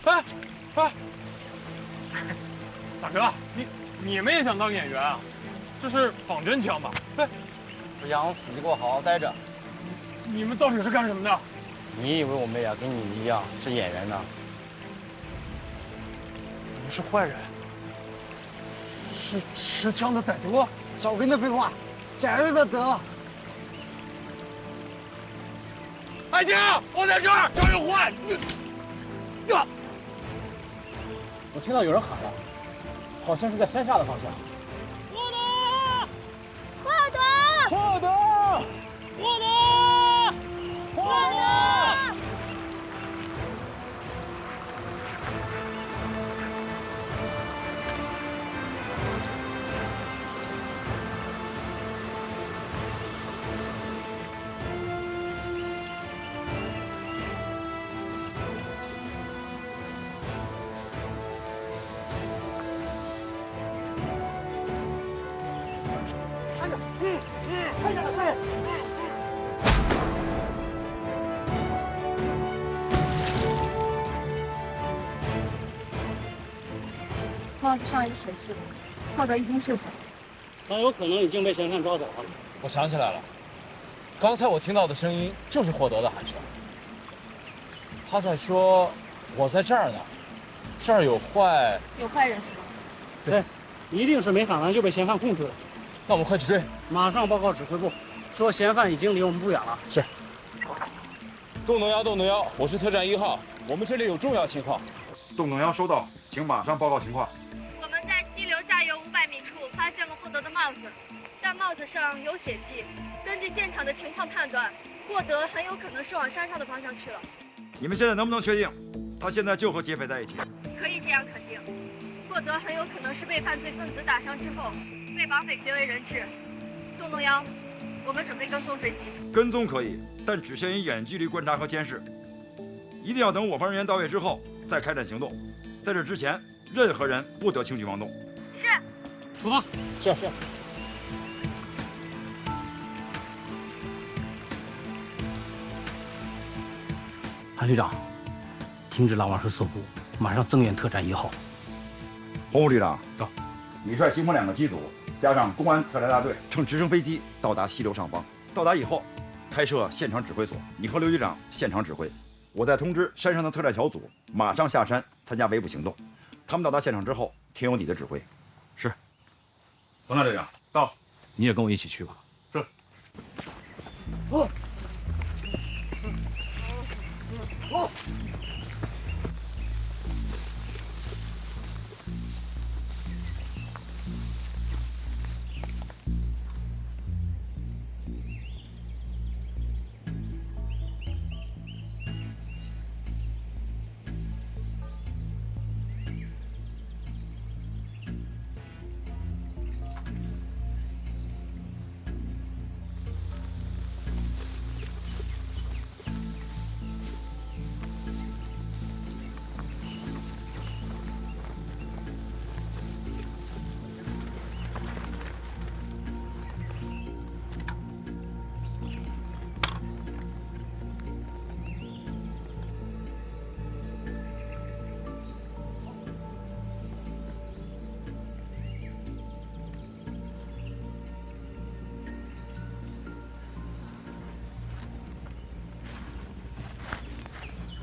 哎，哎，大哥，你们也想当演员啊？这是仿真枪吧？哎，不想死就给我好好待着。你们到底是干什么的？你以为我们也跟你一样是演员呢？你们是坏人，是持枪的歹徒。少跟他废话，宰了他得了。爱卿，我在这儿，这儿有坏。我听到有人喊了，好像是在山下的方向。获得！获得！获得！获得！获得！帽子上有血迹，获得一定是谁？很有可能已经被嫌犯抓走了。我想起来了，刚才我听到的声音就是获得的喊声。他在说：“我在这儿呢，这儿有坏人是吗？”对，一定是没喊完就被嫌犯控制了。那我们快去追！马上报告指挥部，说嫌犯已经离我们不远了。是。洞农幺，我是特战1号，我们这里有重要情况。洞农幺收到，请马上报告情况。我们在溪流下游500米处发现了获得的帽子，但帽子上有血迹。根据现场的情况判断，获得很有可能是往山上的方向去了。你们现在能不能确定，他现在就和劫匪在一起？可以这样肯定，获得很有可能是被犯罪分子打伤之后，被绑匪劫为人质。洞农幺，我们准备跟踪追击。跟踪可以，但只限于远距离观察和监视，一定要等我方人员到位之后再开展行动。在这之前，任何人不得轻举妄动。是。出发。是。韩局长，停止拉网式搜捕，马上增援特战1号。洪副旅长，到。你率新丰2个机组，加上公安特战大队，乘直升飞机到达溪流上方。到达以后，开设现场指挥所，你和刘局长现场指挥。我再通知山上的特战小组，马上下山参加围捕行动。他们到达现场之后，听由你的指挥。是。冯大队长到，你也跟我一起去吧。是。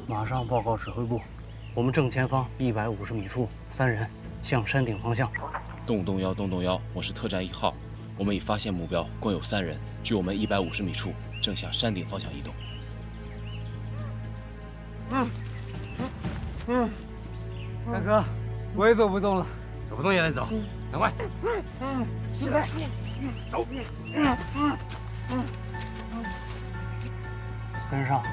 马上报告指挥部，我们正前方150米处3人向山顶方向。洞幺，我是特战1号，我们已发现目标，共有3人，距我们150米处，正向山顶方向移动。大哥，我也走不动了，走不动也得走，赶快。起来，走。跟上。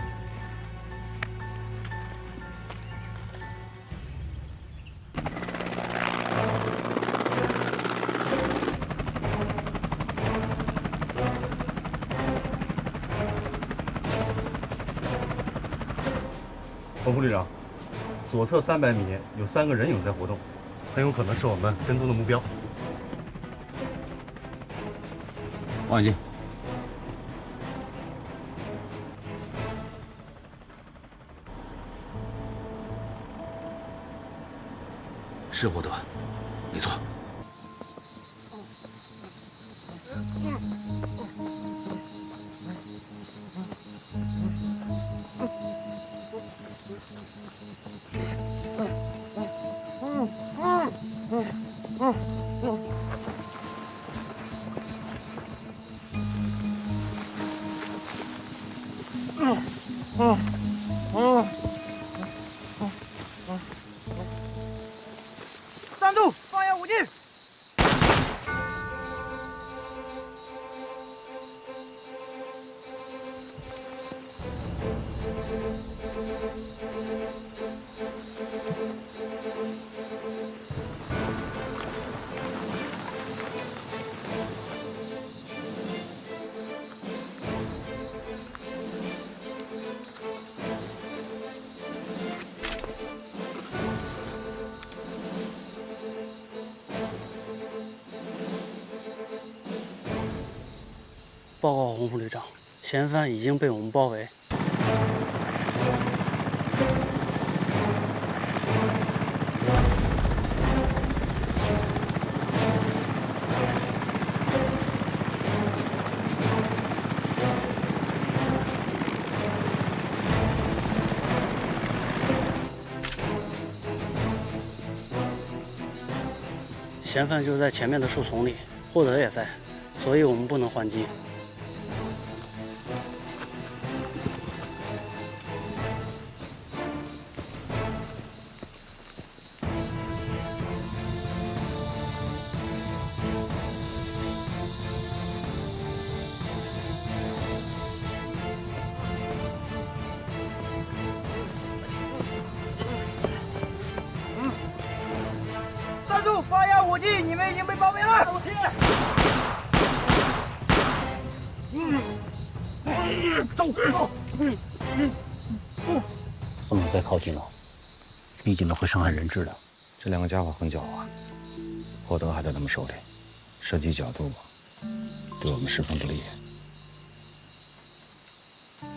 洪副旅长，左侧300米有3个人影在活动，很有可能是我们跟踪的目标。望远镜。是获得，没错。站住！放下武器！报告洪副旅长，嫌犯已经被我们包围。嫌犯就在前面的树丛里，获得也在，所以我们不能还击。站住！放下武器！你们已经被包围了。武器！走！不能再靠近了，逼近了会伤害人质的。这两个家伙很狡猾，获得还在他们手里，射击角度对我们十分不利。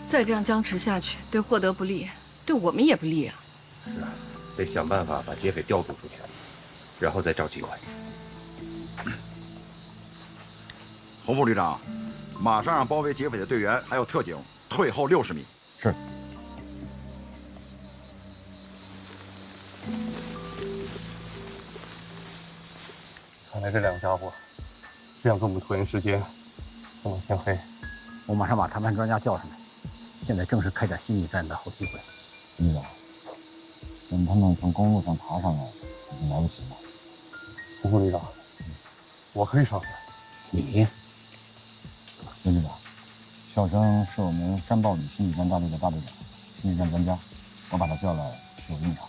再这样僵持下去，对获得不利，对我们也不利啊。是啊，得想办法把劫匪调度出去，然后再找机会。洪副旅长，马上让包围劫匪的队员还有特警退后60米。是。看来这两个家伙这样跟我们拖延时间，等到天黑。我马上把谈判专家叫上来，现在正是开展心理战的好机会。旅长，等他们从公路上爬上来，已经来不及了。洪副旅长，我可以上去。你？刘旅长，小生是我们山豹旅心理战大队的大队长，心理战专家，我把他叫来是有用场。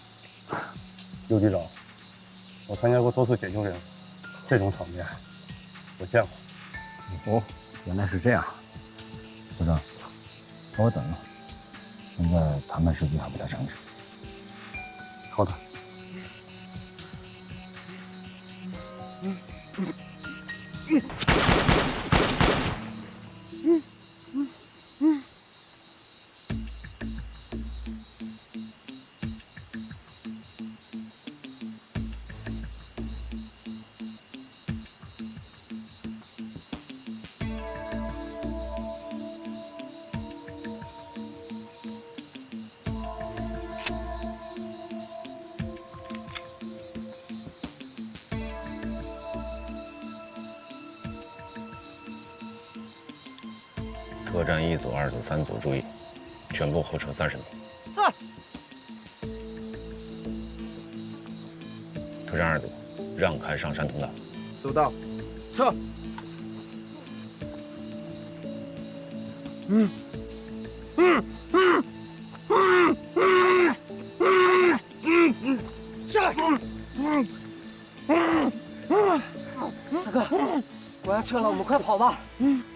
刘局长，我参加过多次解救任务，这种场面我见过。哦，原来是这样。部长，稍微等等，现在谈判时机还不太成熟。好的。特战1组、2组、3组注意，全部后撤30米。是。特战2组，让开上山通道。收到。撤。下来。大哥，我要撤了，我们快跑吧。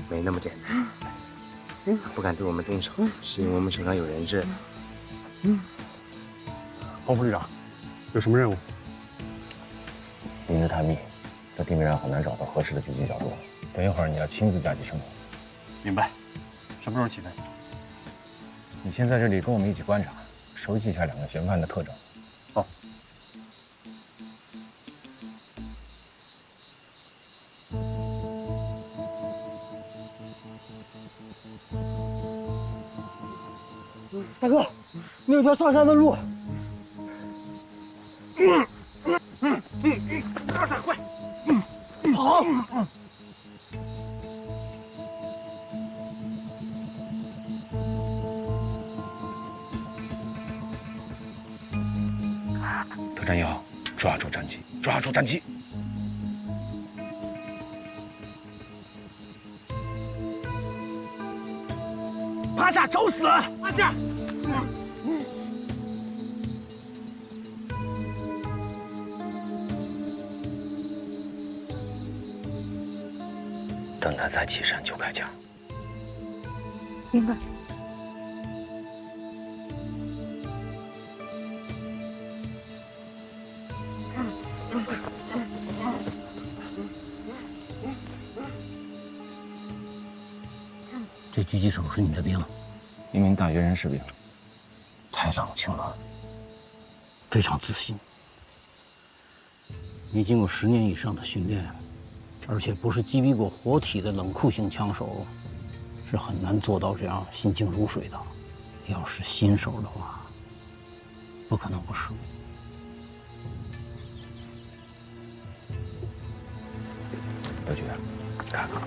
没那么简单。不敢对我们动手，是因为我们手上有人质。洪副旅长，有什么任务？林子太密，在地面上很难找到合适的狙击角度。等一会儿你要亲自架起绳索。明白。什么时候起飞？你先在这里跟我们一起观察，收集一下2个嫌犯的特征。好。大哥，那有条上山的路。快，跑！特战1号，抓住战机，抓住战机！趴下，找死！趴下！等他再起山就开枪。明白。这狙击手是你的兵？一名大学生士兵。太冷静了，非常自信。你经过10年以上的训练，而且不是击毙过活体的冷酷型枪手，是很难做到这样心静如水的。要是新手的话，不可能不失误。刘局，看看，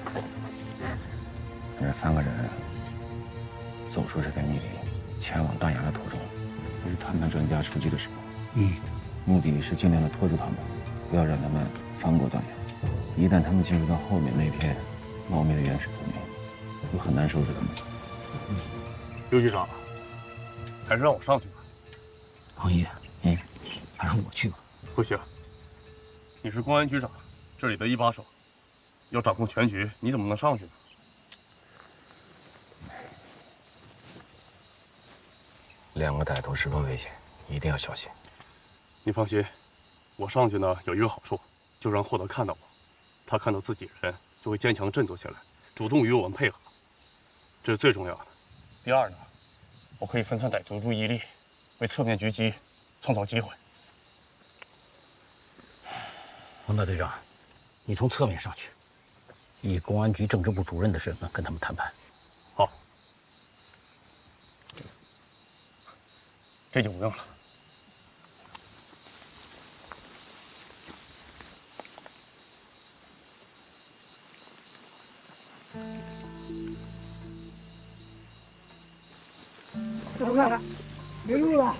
这3个人走出这片密林，前往断崖的途中，这是谈判专家出击的时候。目的是尽量的拖住他们，不要让他们翻过断崖。一旦他们进入到后面那片茂密的原始森林，会很难收拾他们。刘局长，还是让我上去吧。王爷，还是我去吧。不行，你是公安局长，这里的一把手，要掌控全局，你怎么能上去呢？2个歹徒十分危险，一定要小心。你放心，我上去呢有一个好处，就让霍德看到我，他看到自己人就会坚强振作起来，主动与我们配合，这是最重要的。第二呢，我可以分散歹徒注意力，为侧面狙击创造机会。王大队长，你从侧面上去，以公安局政治部主任的身份跟他们谈判。好，这就不用了。小哥，没路了。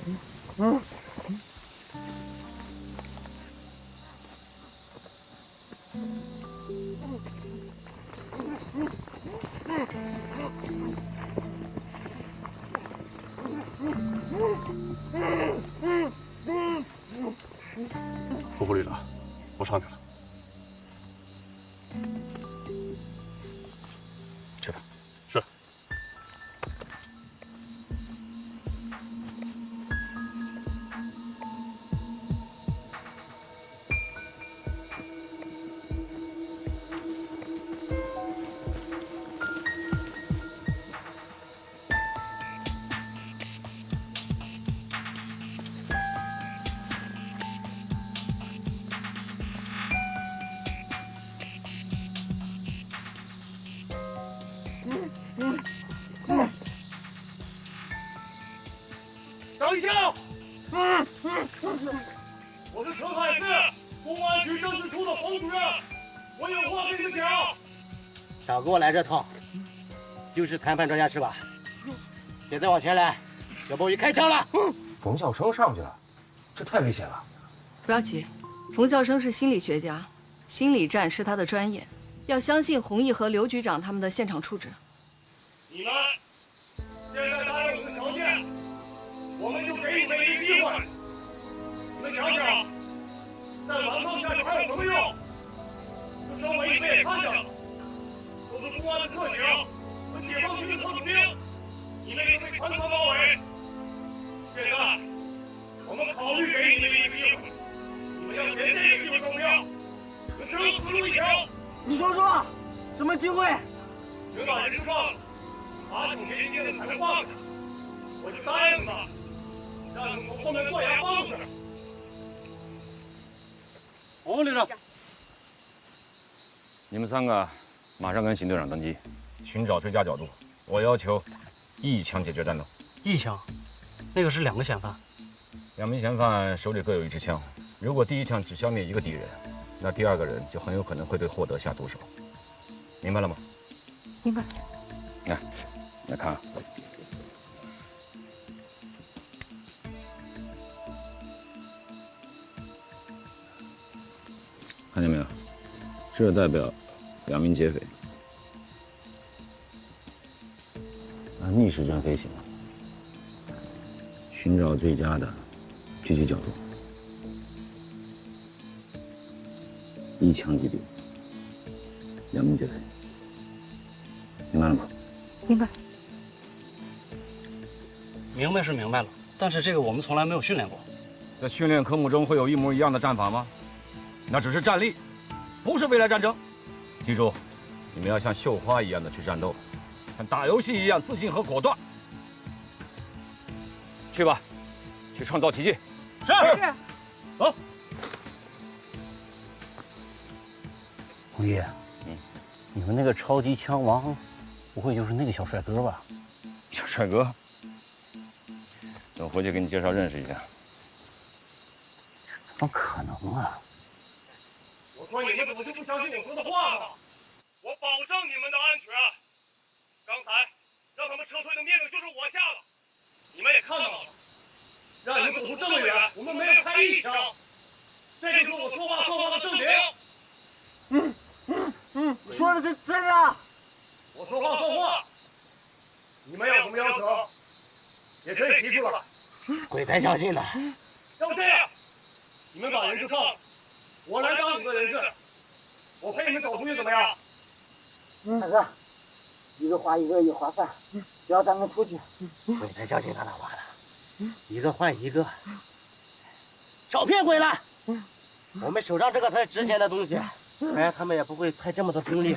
副副旅长，我上去了。去吧。是。等一下！我是澄海市公安局政治处的黄主任，我有话跟你们讲。少给我来这套，就是谈判专家是吧？现在往前来，要不我就开枪了。冯笑生上去了，这太危险了。不要急，冯笑生是心理学家，心理战是他的专业，要相信弘毅和刘局长他们的现场处置。你们现在答应我的条件，我们就给你们一个机会。你们想想，再顽抗下去还有什么用？就身为一位也看见了，都是公安的特警和解放军的特种兵，你们也被团团包围。现在，我们考虑给你们一个机会，你们要连这个机会都不要，你们只有死路一条。你说说，什么机会？领导人知道了，把你这些的才能放下，我就答应他，让你从后面断崖放下。王旅长，你们3个马上跟邢队长登机，寻找最佳角度。我要求1枪解决战斗。1枪，那个是2个嫌犯。2名嫌犯手里各有1支枪，如果第1枪只消灭1个敌人，那第2个人就很有可能会对霍德下毒手。明白了吗？明白。来看啊。看见没有？这代表2名劫匪按逆时针飞行，寻找最佳的狙击角度，一枪击毙2名劫匪。明白了吗？明白。明白是明白了，但是这个我们从来没有训练过。在训练科目中会有一模一样的战法吗？那只是战力，不是未来战争。记住，你们要像绣花一样的去战斗，像打游戏一样自信和果断。去吧，去创造奇迹。是。走。红叶，你们那个超级枪王，不会就是那个小帅哥吧？小帅哥，等我回去给你介绍认识一下。怎么可能啊？我说你们怎么就不相信我说的话呢？我保证你们的安全。刚才让他们撤退的命令就是我下的，你们也看到了。让你们走出这么远，我们没有开1枪，这就是我说话算话的证明。说的是真的。我说话算话。你们有什么要求，也可以提出来。鬼才相信呢。要不这样，你们把人质放了，我来当你们的人质，我陪你们走出去，怎么样？大哥，一个花一个，一花3，只要咱们出去，鬼才相信他那话的。1个换1个，少骗鬼了。我们手上这个才是值钱的东西，哎，他们也不会派这么多精力，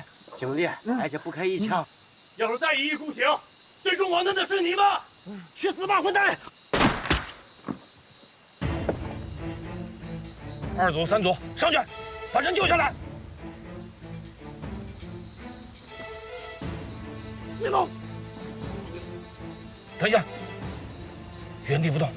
而且不开1枪。要是再一意孤行，最终完的那是你们！去死吧，混蛋！2组、3组上去，把人救下来。别动！等一下，原地不动。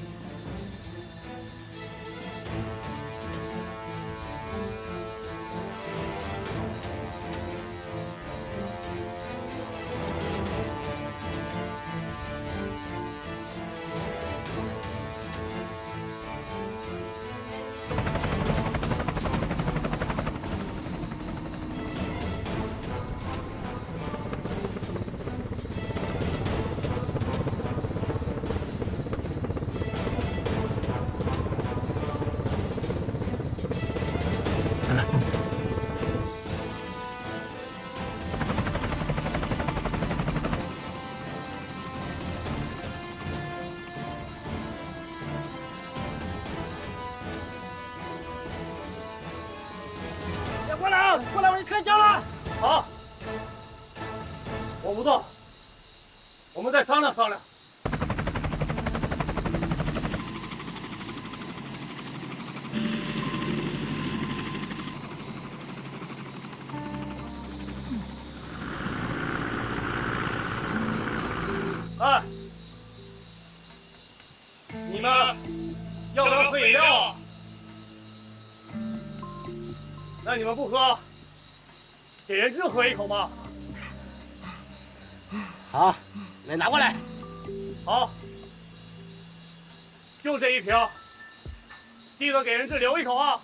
过来啊！过来，我给你开枪了。好，我不动，我们再商量商量。哎，你们要不要喝饮料啊？那你们不喝，给人质喝一口吗？好，来拿过来。好，就这1瓶，记得给人质留一口啊。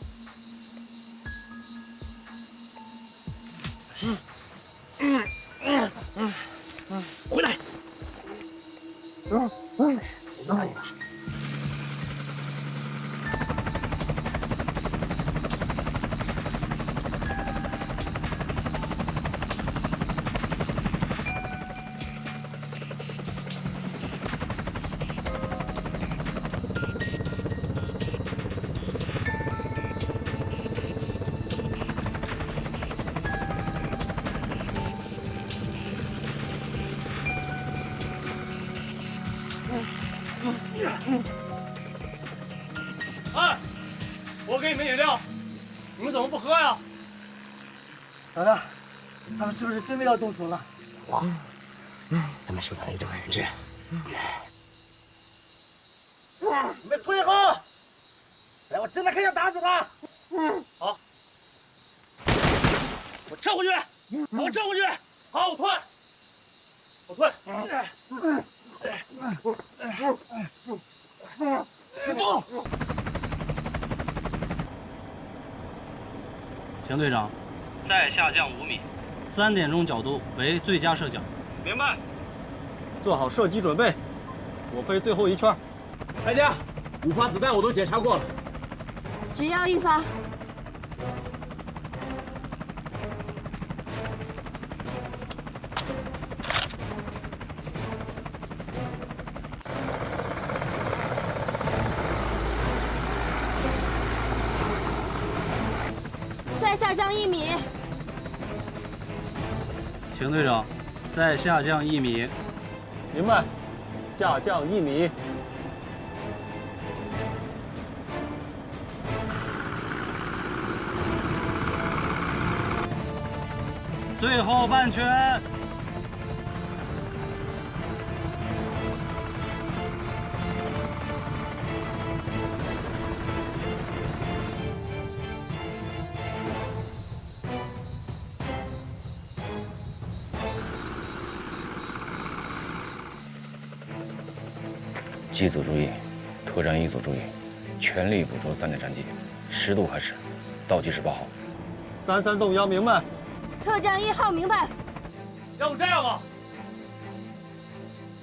回来。哎，我给你们饮料，你们怎么不喝呀？老大，他们是不是真的要动手了？哇，他们手上有这个人质。你们退后！来，我真的开枪打死他！好，我撤回去，把我撤回去。好，我退，我退。动！邢队长，再下降5米，3点钟角度为最佳射角。明白。做好射击准备，我飞最后一圈。大家，5发子弹我都检查过了，只要1发。再下降1米。邢队长，再下降1米。明白，下降1米。最后半圈。机组注意，特战1组注意，全力捕捉3点战机，10度开始，倒计时8号。33动摇，明白。特战1号，明白。要不这样吧，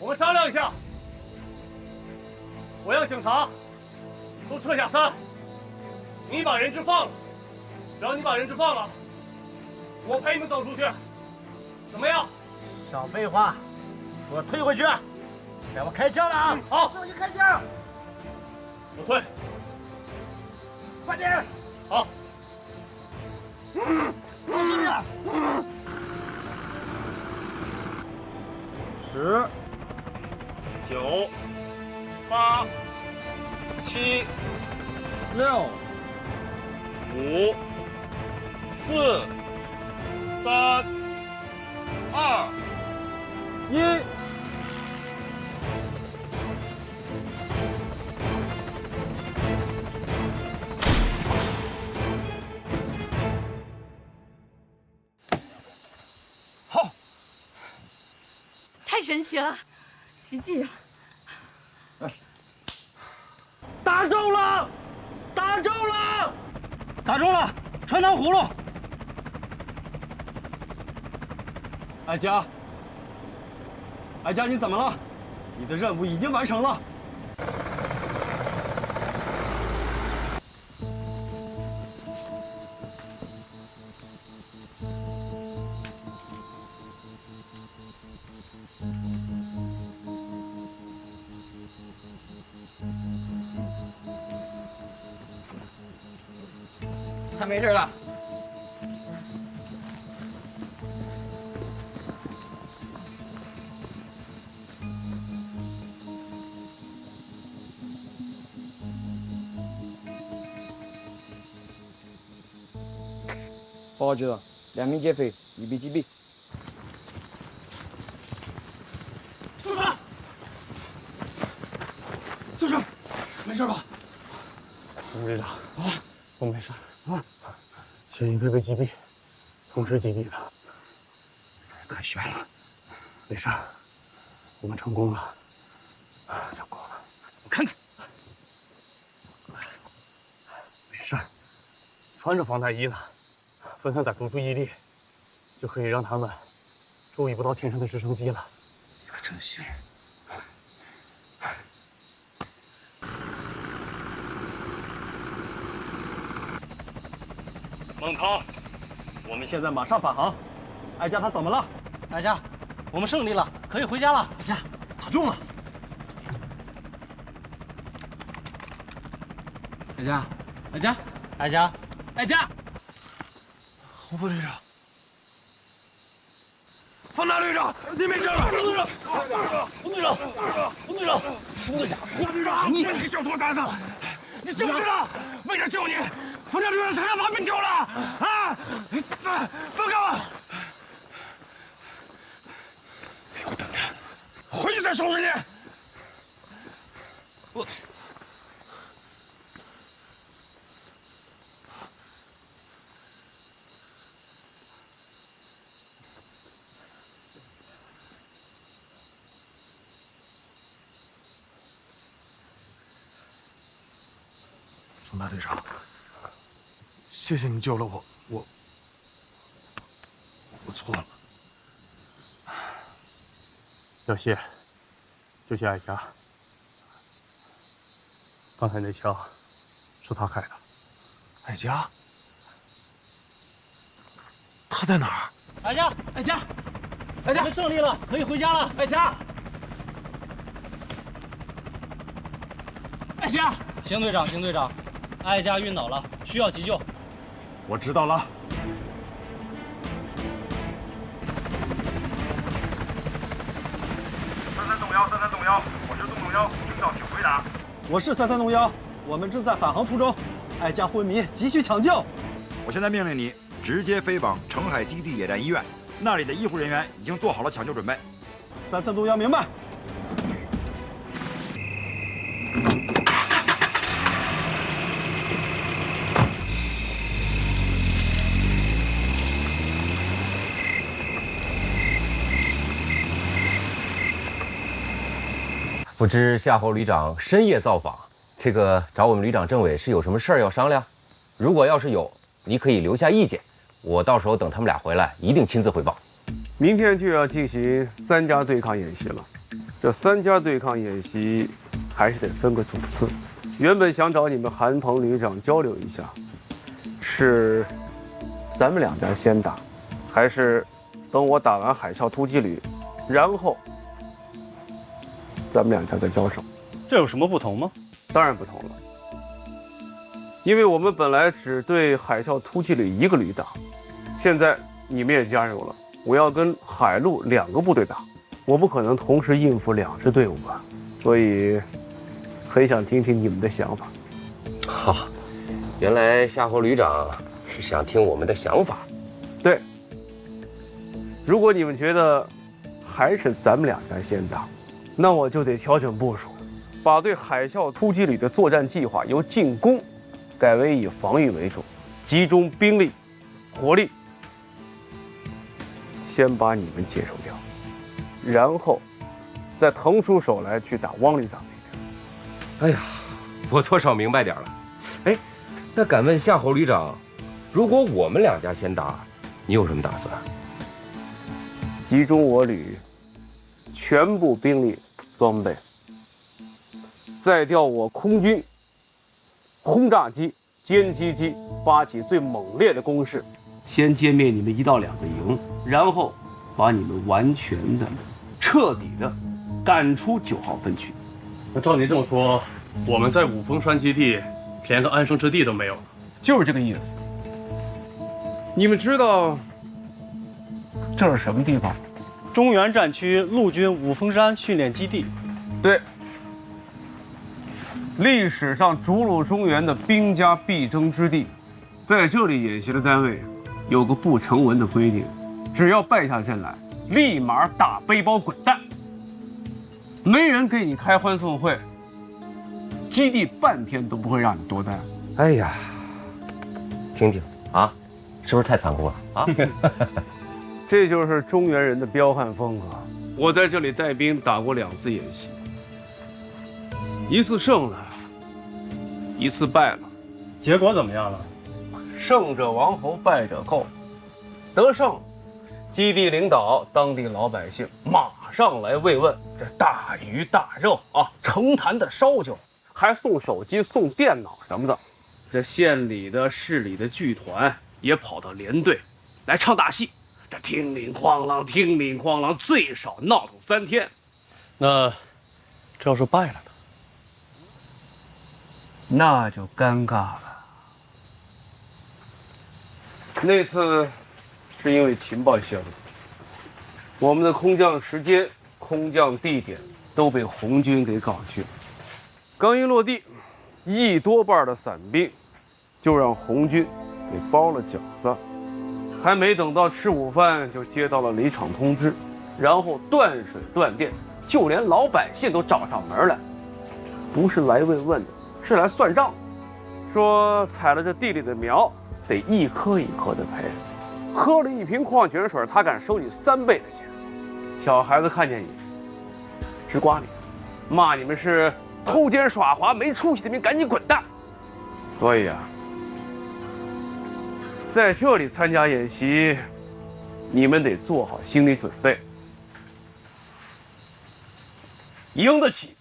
我们商量一下，我让警察都撤下山，你把人质放了，只要你把人质放了，我陪你们走出去，怎么样？少废话，给我退回去！给我开枪了啊！好，自己开枪！我退，快点！好。老实点。10、9、8、7、6、5、4、3、2、1。太神奇了，奇迹啊！打中了，打中了，打中了，穿糖葫芦。哀家，哀家，你怎么了？你的任务已经完成了。他没事了。报告局长，2名劫匪已被击毙。组长，组长，没事吧？洪队长，我没事啊。嫌疑队被击毙，同时击毙的，太悬了。没事，我们成功了，就够了。我看看，没事，穿着防弹衣呢，分散点注意力，就可以让他们注意不到天上的直升机了。可真行。孟涛，我们现在马上返航。哀家他怎么了？哀家，我们胜利了，可以回家了。哀家，打中了。哀家，哀家，哀家，哀家，洪副队长，方大队长，你没事吧？洪队长，洪队长，洪队长，洪队长，洪队长，你这个小兔崽子，你知不知道？为了救你，方大队长差点把命丢了啊！放开我！给我等着，回去再收拾你。冯大队长，谢谢你救了我，我错了。要谢，就谢艾佳。刚才那枪是他开的。艾佳？他在哪儿？艾佳，艾佳，艾佳，我们胜利了，可以回家了。艾佳，艾佳，邢队长，邢队长，艾佳晕倒了，需要急救。我知道了。33洞幺，33洞幺，我是洞洞幺，听到请回答。我是33洞幺，我们正在返航途中，艾佳昏迷，急需抢救。我现在命令你直接飞往澄海基地野战医院，那里的医护人员已经做好了抢救准备。33洞幺明白。不知夏侯旅长深夜造访，这个找我们旅长政委是有什么事儿要商量？如果要是有，你可以留下意见，我到时候等他们俩回来，一定亲自汇报。明天就要进行3家对抗演习了，这3家对抗演习还是得分个主次。原本想找你们韩鹏旅长交流一下，是咱们2家先打，还是等我打完海啸突击旅，然后咱们2家再交手？这有什么不同吗？当然不同了，因为我们本来只对海啸突击旅1个旅打，现在你们也加入了，我要跟海陆2个部队打，我不可能同时应付2支队伍吧，所以很想听听你们的想法。好，原来夏侯旅长是想听我们的想法。对，如果你们觉得还是咱们2家先打，那我就得调整部署，把对海啸突击旅的作战计划由进攻改为以防御为主，集中兵力、火力，先把你们接收掉，然后再腾出手来去打汪旅长那边。哎呀，我多少明白点了。哎，那敢问夏侯旅长，如果我们2家先打，你有什么打算？集中我旅全部兵力装备，再调我空军轰炸机、歼击机，发起最猛烈的攻势，先歼灭你们1到2个营，然后把你们完全的、彻底的赶出9号分区。那照您这么说，我们在五峰山基地连个安身之地都没有了？就是这个意思。你们知道这是什么地方？中原战区陆军五峰山训练基地。对，历史上逐鹿中原的兵家必争之地，在这里演习的单位有个不成文的规定，只要败下阵来，立马打背包滚蛋，没人给你开欢送会，基地半天都不会让你多待。哎呀，听听啊，是不是太残酷了啊？这就是中原人的彪悍风格。我在这里带兵打过2次演习，一次胜了，一次败了。结果怎么样了？胜者王侯，败者寇。得胜，基地领导、当地老百姓马上来慰问，这大鱼大肉啊，成坛的烧酒，还送手机、送电脑什么的。这县里的、市里的剧团也跑到连队来唱大戏。这叮铃哐啷，叮铃哐啷，最少闹腾3天。那这要是败了呢？那就尴尬了。那次是因为情报泄露，我们的空降时间、空降地点都被红军给搞去了。刚一落地，1多半的伞兵就让红军给包了饺子。还没等到吃午饭，就接到了离场通知，然后断水断电，就连老百姓都找上门来，不是来慰问的，是来算账，说采了这地里的苗，得1颗1颗的赔，喝了1瓶矿泉水，他敢收你3倍的钱。小孩子看见你，直刮你，骂你们是偷奸耍滑、没出息的民，赶紧滚蛋。所以啊，在这里参加演习，你们得做好心理准备，赢得起，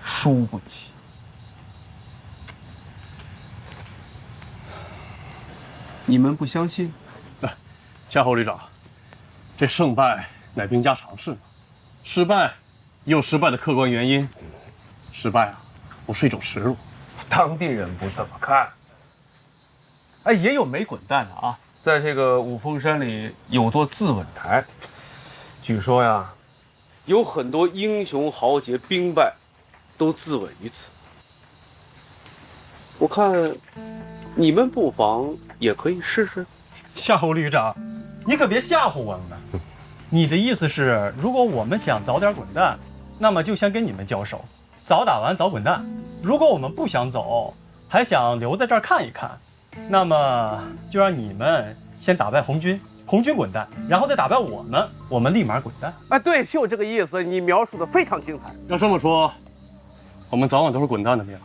输不起。你们不相信？夏侯旅长，这胜败乃兵家常事嘛，失败也有失败的客观原因，失败啊不是一种耻辱。当地人不这么看。哎，也有没滚蛋的啊，在这个五峰山里有座自刎台，据说呀，有很多英雄豪杰兵败都自刎于此。我看你们不妨也可以试试。夏侯旅长，你可别吓唬我们。你的意思是，如果我们想早点滚蛋，那么就先跟你们交手，早打完早滚蛋。如果我们不想走，还想留在这儿看一看，那么就让你们先打败红军，红军滚蛋，然后再打败我们，我们立马滚蛋。哎，对，就这个意思，你描述的非常精彩。要这么说，我们早晚都是滚蛋的命。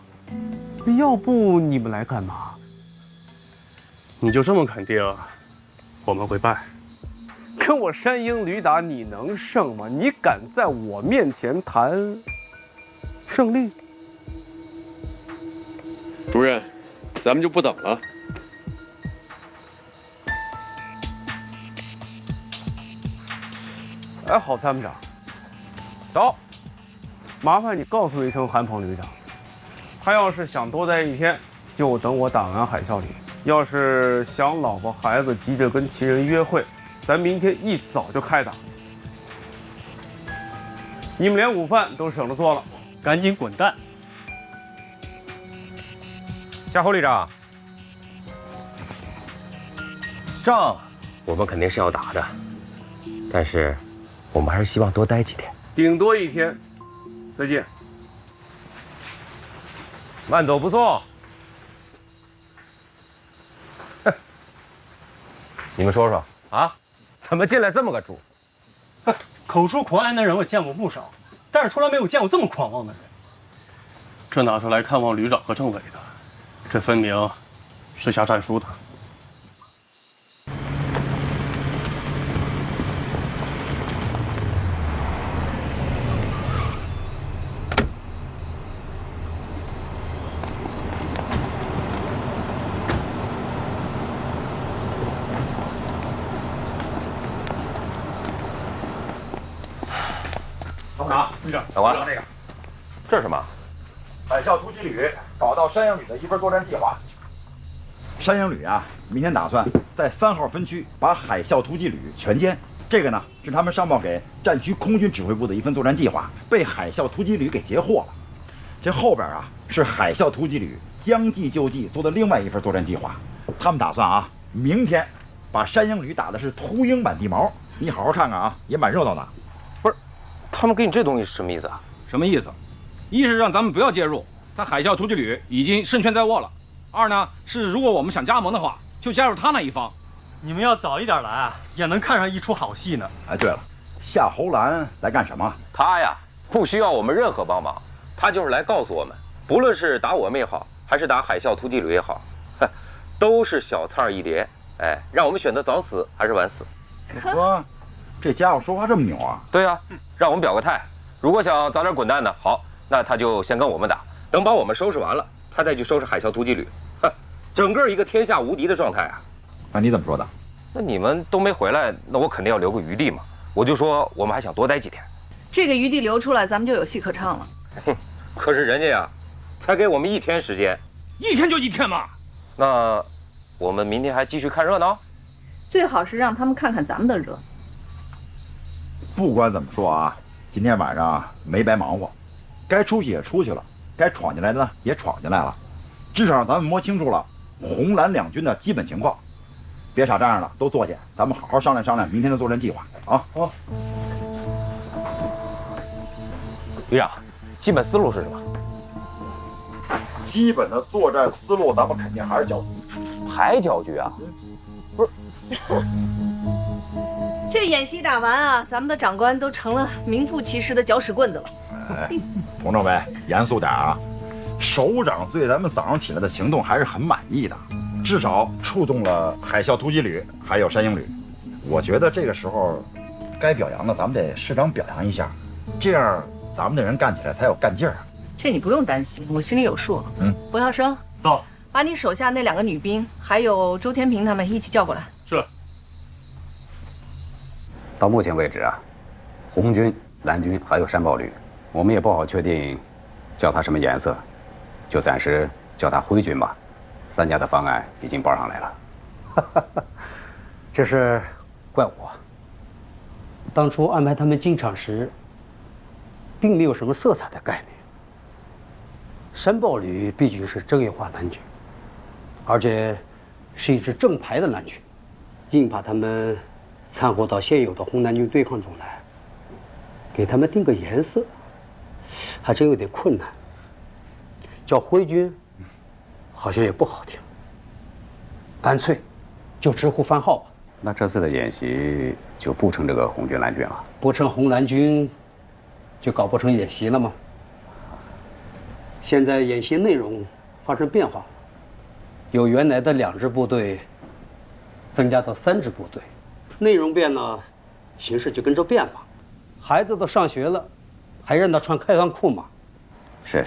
要不你们来干嘛？你就这么肯定我们会败？跟我山鹰驴打，你能胜吗？你敢在我面前谈胜利？主任，咱们就不等了。哎，郝参谋长，走，麻烦你告诉一声韩鹏旅长，他要是想多待一天，就等我打完海啸里；要是想老婆孩子急着跟情人约会，咱明天一早就开打。你们连午饭都省着做了，赶紧滚蛋！夏侯旅长，仗我们肯定是要打的，但是我们还是希望多待几天，顶多一天。再见。慢走不送。哼，你们说说啊，怎么进来这么个主？口出狂言的人我见过不少，但是从来没有见过这么狂妄的人。这哪是来看望旅长和政委的，这分明是下战书的。参谋长，旅长，长官，这个，这是什么？海啸突击旅找到山鹰旅的一份作战计划。山鹰旅啊，明天打算在3号分区把海啸突击旅全歼。这个呢，是他们上报给战区空军指挥部的一份作战计划，被海啸突击旅给截获了。这后边啊，是海啸突击旅将计就计做的另外一份作战计划。他们打算啊，明天把山鹰旅打的是秃鹰满地毛。你好好看看啊，也蛮热闹的。不是，他们给你这东西是什么意思啊？什么意思？一是让咱们不要介入，他海啸突击旅已经胜券在握了；二呢是如果我们想加盟的话，就加入他那一方。你们要早一点来啊，也能看上一出好戏呢。哎，对了，夏侯兰来干什么？他呀，不需要我们任何帮忙，他就是来告诉我们，不论是打我们也好，还是打海啸突击旅也好，都是小菜一碟。哎，让我们选择早死还是晚死。我说，这家伙说话这么牛啊？对啊，让我们表个态。如果想早点滚蛋的，好，那他就先跟我们打，等把我们收拾完了，他再去收拾海啸突击旅。整个一个天下无敌的状态啊！那你怎么说的？那你们都没回来，那我肯定要留个余地嘛。我就说我们还想多待几天。这个余地留出来，咱们就有戏可唱了。哼，可是人家呀，才给我们1天时间。1天就1天嘛。那我们明天还继续看热闹？最好是让他们看看咱们的热闹。不管怎么说啊，今天晚上没白忙活，该出去也出去了，该闯进来的呢也闯进来了，至少让咱们摸清楚了红蓝两军的基本情况。别傻站着了，都坐下，咱们好好商量商量明天的作战计划啊！好，旅长，基本思路是什么？基本的作战思路，咱们肯定还是搅局。还搅局啊？不是。这演习打完啊，咱们的长官都成了名副其实的搅屎棍子了。哎，佟政委，严肃点啊！首长对咱们早上起来的行动还是很满意的，至少触动了海啸突击旅还有山鹰旅。我觉得这个时候该表扬的咱们得适当表扬一下，这样咱们的人干起来才有干劲儿。这你不用担心，我心里有数。冯孝生，到，把你手下那2个女兵还有周天平他们一起叫过来。是。到目前为止啊，红军、蓝军还有山豹旅，我们也不好确定叫它什么颜色，就暂时叫它灰军吧。3家的方案已经报上来了。这是怪我。当初安排他们进场时，并没有什么色彩的概念。山豹旅毕竟是正义化蓝军，而且是一支正牌的蓝军，硬把他们掺和到现有的红蓝军对抗中来，给他们定个颜色，还真有点困难。叫灰军，好像也不好听，干脆就直呼番号吧。那这次的演习就不成这个红军蓝军了？不成红蓝军，就搞不成演习了吗？现在演习内容发生变化了，由原来的2支部队增加到3支部队，内容变了，形势就跟着变了。孩子都上学了，还让他穿开裆裤吗？是。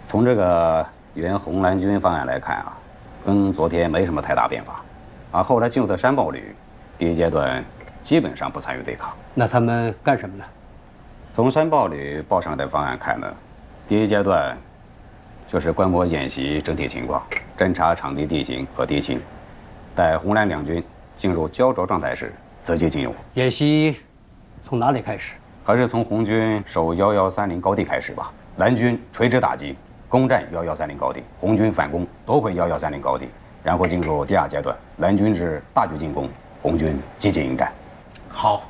从这个原红蓝军方案来看啊，跟昨天没什么太大变化。而后来进入的山豹旅，第1阶段基本上不参与对抗。那他们干什么呢？从山豹旅报上来的方案看呢，第1阶段就是观摩演习整体情况，侦察场地地形和敌情，待红蓝2军进入焦灼状态时，择机进入。演习从哪里开始？还是从红军守1130高地开始吧。蓝军垂直打击，攻占1130高地，红军反攻夺回1130高地，然后进入第2阶段，蓝军是大举进攻，红军积极迎战。好，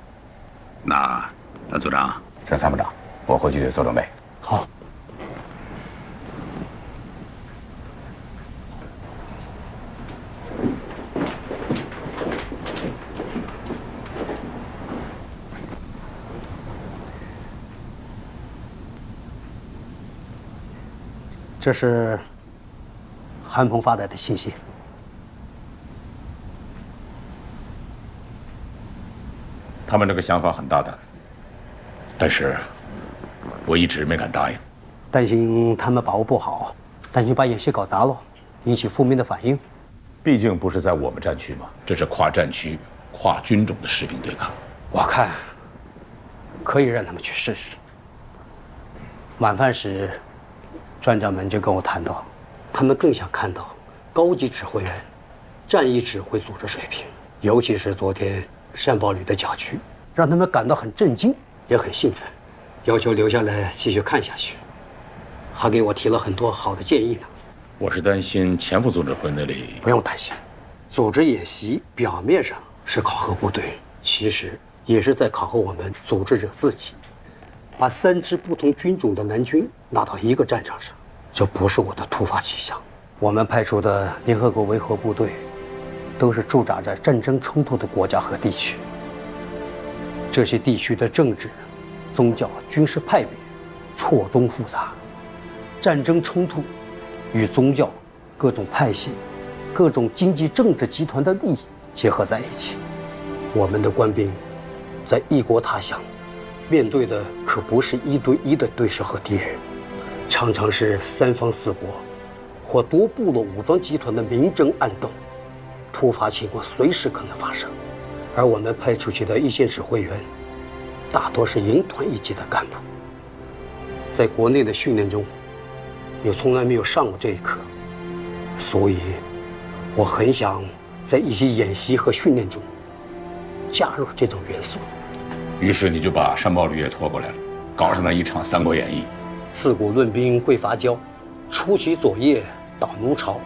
那组长是参谋长，我回去做准备。好。这是韩鹏发来的信息。他们这个想法很大胆，但是我一直没敢答应。担心他们把握不好，担心把演习搞砸了，引起负面的反应。毕竟不是在我们战区嘛，这是跨战区、跨军种的士兵对抗。我看可以让他们去试试。晚饭时，专长们就跟我谈到，他们更想看到高级指挥员战役指挥组织水平，尤其是昨天山豹旅的搅局，让他们感到很震惊，也很兴奋，要求留下来继续看下去，还给我提了很多好的建议呢。我是担心前副总指挥那里。不用担心，组织演习表面上是考核部队，其实也是在考核我们组织者自己。把3支不同军种的蓝军拉到一个战场上，这不是我的突发奇想。我们派出的联合国维和部队，都是驻扎在战争冲突的国家和地区。这些地区的政治、宗教、军事派别错综复杂，战争冲突与宗教、各种派系、各种经济政治集团的利益结合在一起。我们的官兵在异国他乡，面对的可不是1对1的对手和敌人，常常是3方4国或多部落武装集团的明争暗斗，突发情况随时可能发生。而我们派出去的一线指挥员，大多是营团一级的干部，在国内的训练中，也从来没有上过这一课，所以，我很想在一些演习和训练中加入这种元素。于是你就把山豹旅也拖过来了，搞上了一场《三国演义》。自古论兵贵伐交，出其左右捣奴巢。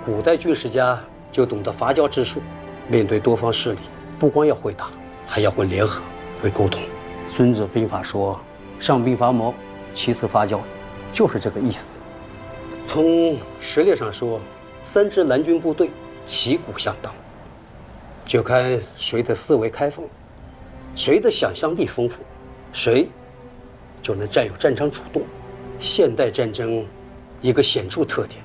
古代军事家就懂得伐交之术，面对多方势力，不光要会打，还要会联合、会沟通。孙子兵法说：“上兵伐谋，其次伐交”，就是这个意思。从实力上说，3支蓝军部队旗鼓相当，就看谁的思维开放，谁的想象力丰富，谁就能占有战场主动。现代战争一个显著特点，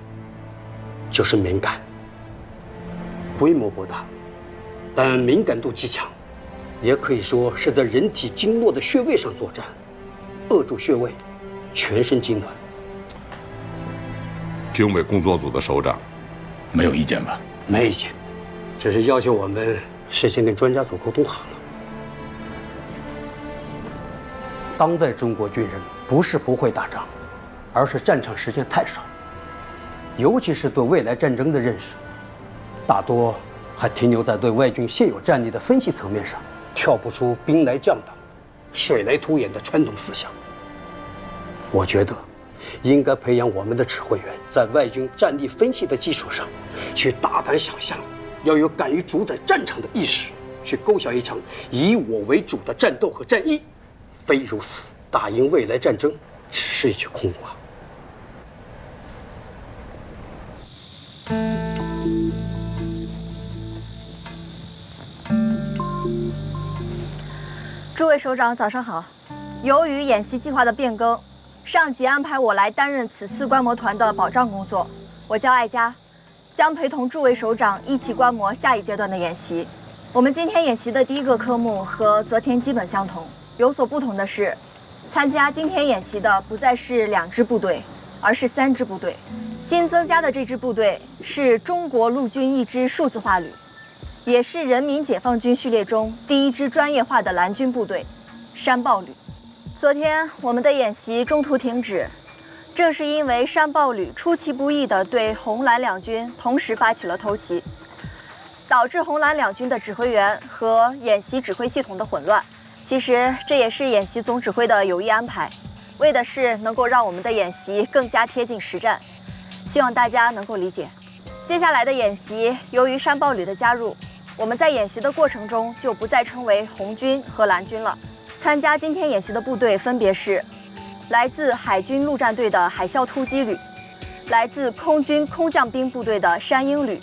就是敏感。规模不大，但敏感度极强，也可以说是在人体经络的穴位上作战，扼住穴位，全身痉挛。军委工作组的首长，没有意见吧？没意见，只是要求我们事先跟专家组沟通好了。当代中国军人不是不会打仗，而是战场时间太少，尤其是对未来战争的认识，大多还停留在对外军现有战力的分析层面上，跳不出兵来将挡、水来土掩的传统思想。我觉得，应该培养我们的指挥员，在外军战力分析的基础上，去大胆想象，要有敢于主宰战场的意识，去构想一场以我为主的战斗和战役。非如此，打赢未来战争只是一句空话。诸位首长，早上好。由于演习计划的变更，上级安排我来担任此次观摩团的保障工作。我叫艾佳，将陪同诸位首长一起观摩下一阶段的演习。我们今天演习的第一个科目和昨天基本相同。有所不同的是，参加今天演习的不再是2支部队，而是3支部队。新增加的这支部队是中国陆军一支数字化旅，也是人民解放军序列中第1支专业化的蓝军部队——山豹旅。昨天我们的演习中途停止，正是因为山豹旅出其不意地对红蓝两军同时发起了偷袭，导致红蓝两军的指挥员和演习指挥系统的混乱。其实这也是演习总指挥的有意安排，为的是能够让我们的演习更加贴近实战，希望大家能够理解。接下来的演习，由于山豹旅的加入，我们在演习的过程中就不再称为红军和蓝军了。参加今天演习的部队分别是来自海军陆战队的海啸突击旅，来自空军空降兵部队的山鹰旅，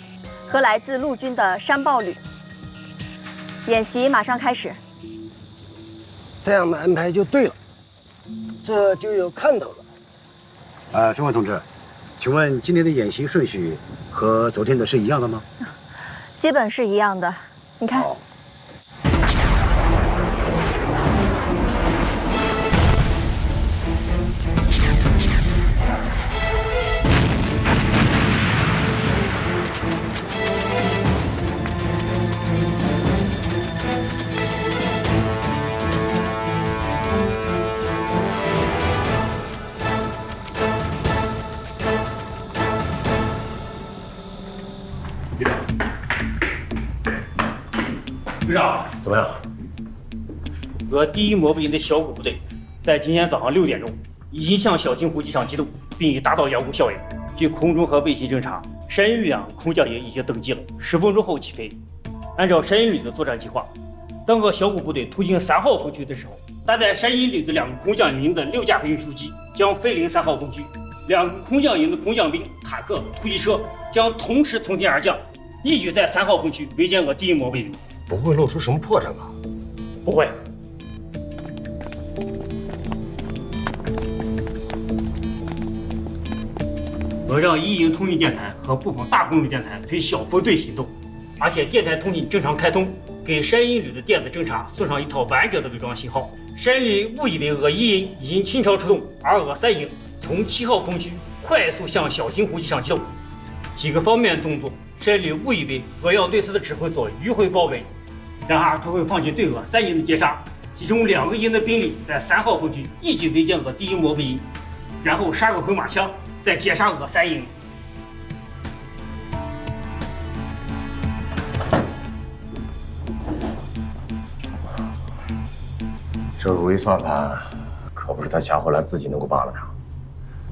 和来自陆军的山豹旅。演习马上开始。这样的安排就对了，这就有看头了。中尉同志，请问今天的演习顺序和昨天的是一样的吗？基本是一样的，你看。局长，怎么样？我第1摩步营的小股部队，在今天早上6点钟，已经向小金湖机场机动，并已达到仰谷校园。据空中和卫星侦察，山鹰旅空降营已经登机了，10分钟后起飞。按照山鹰旅的作战计划，当个小股部队途经3号风区的时候，搭载山鹰旅的2个空降营的6架运输机将飞临3号风区，2个空降营的空降兵、坦克、突击车将同时从天而降，一举在3号风区围歼我第1摩步营。不会露出什么破绽吧？不会。我让1营通讯电台和部分大功率电台随小分队行动，而且电台通信正常开通，给山鹰旅的电子侦察送上一套完整的伪装信号。山鹰旅误以为我1营已经倾巢出动，而我3营从7号风区快速向小金湖机场机动。几个方面动作，山鹰旅误以为我要对他的指挥所迂回包围。然而，他会放弃对我3营的截杀，集中2个营的兵力在3号风区一举围歼我第1摩步营，然后杀个回马枪，再截杀我3营。这如意算盘可不是他瞎回来自己能够扒拉的。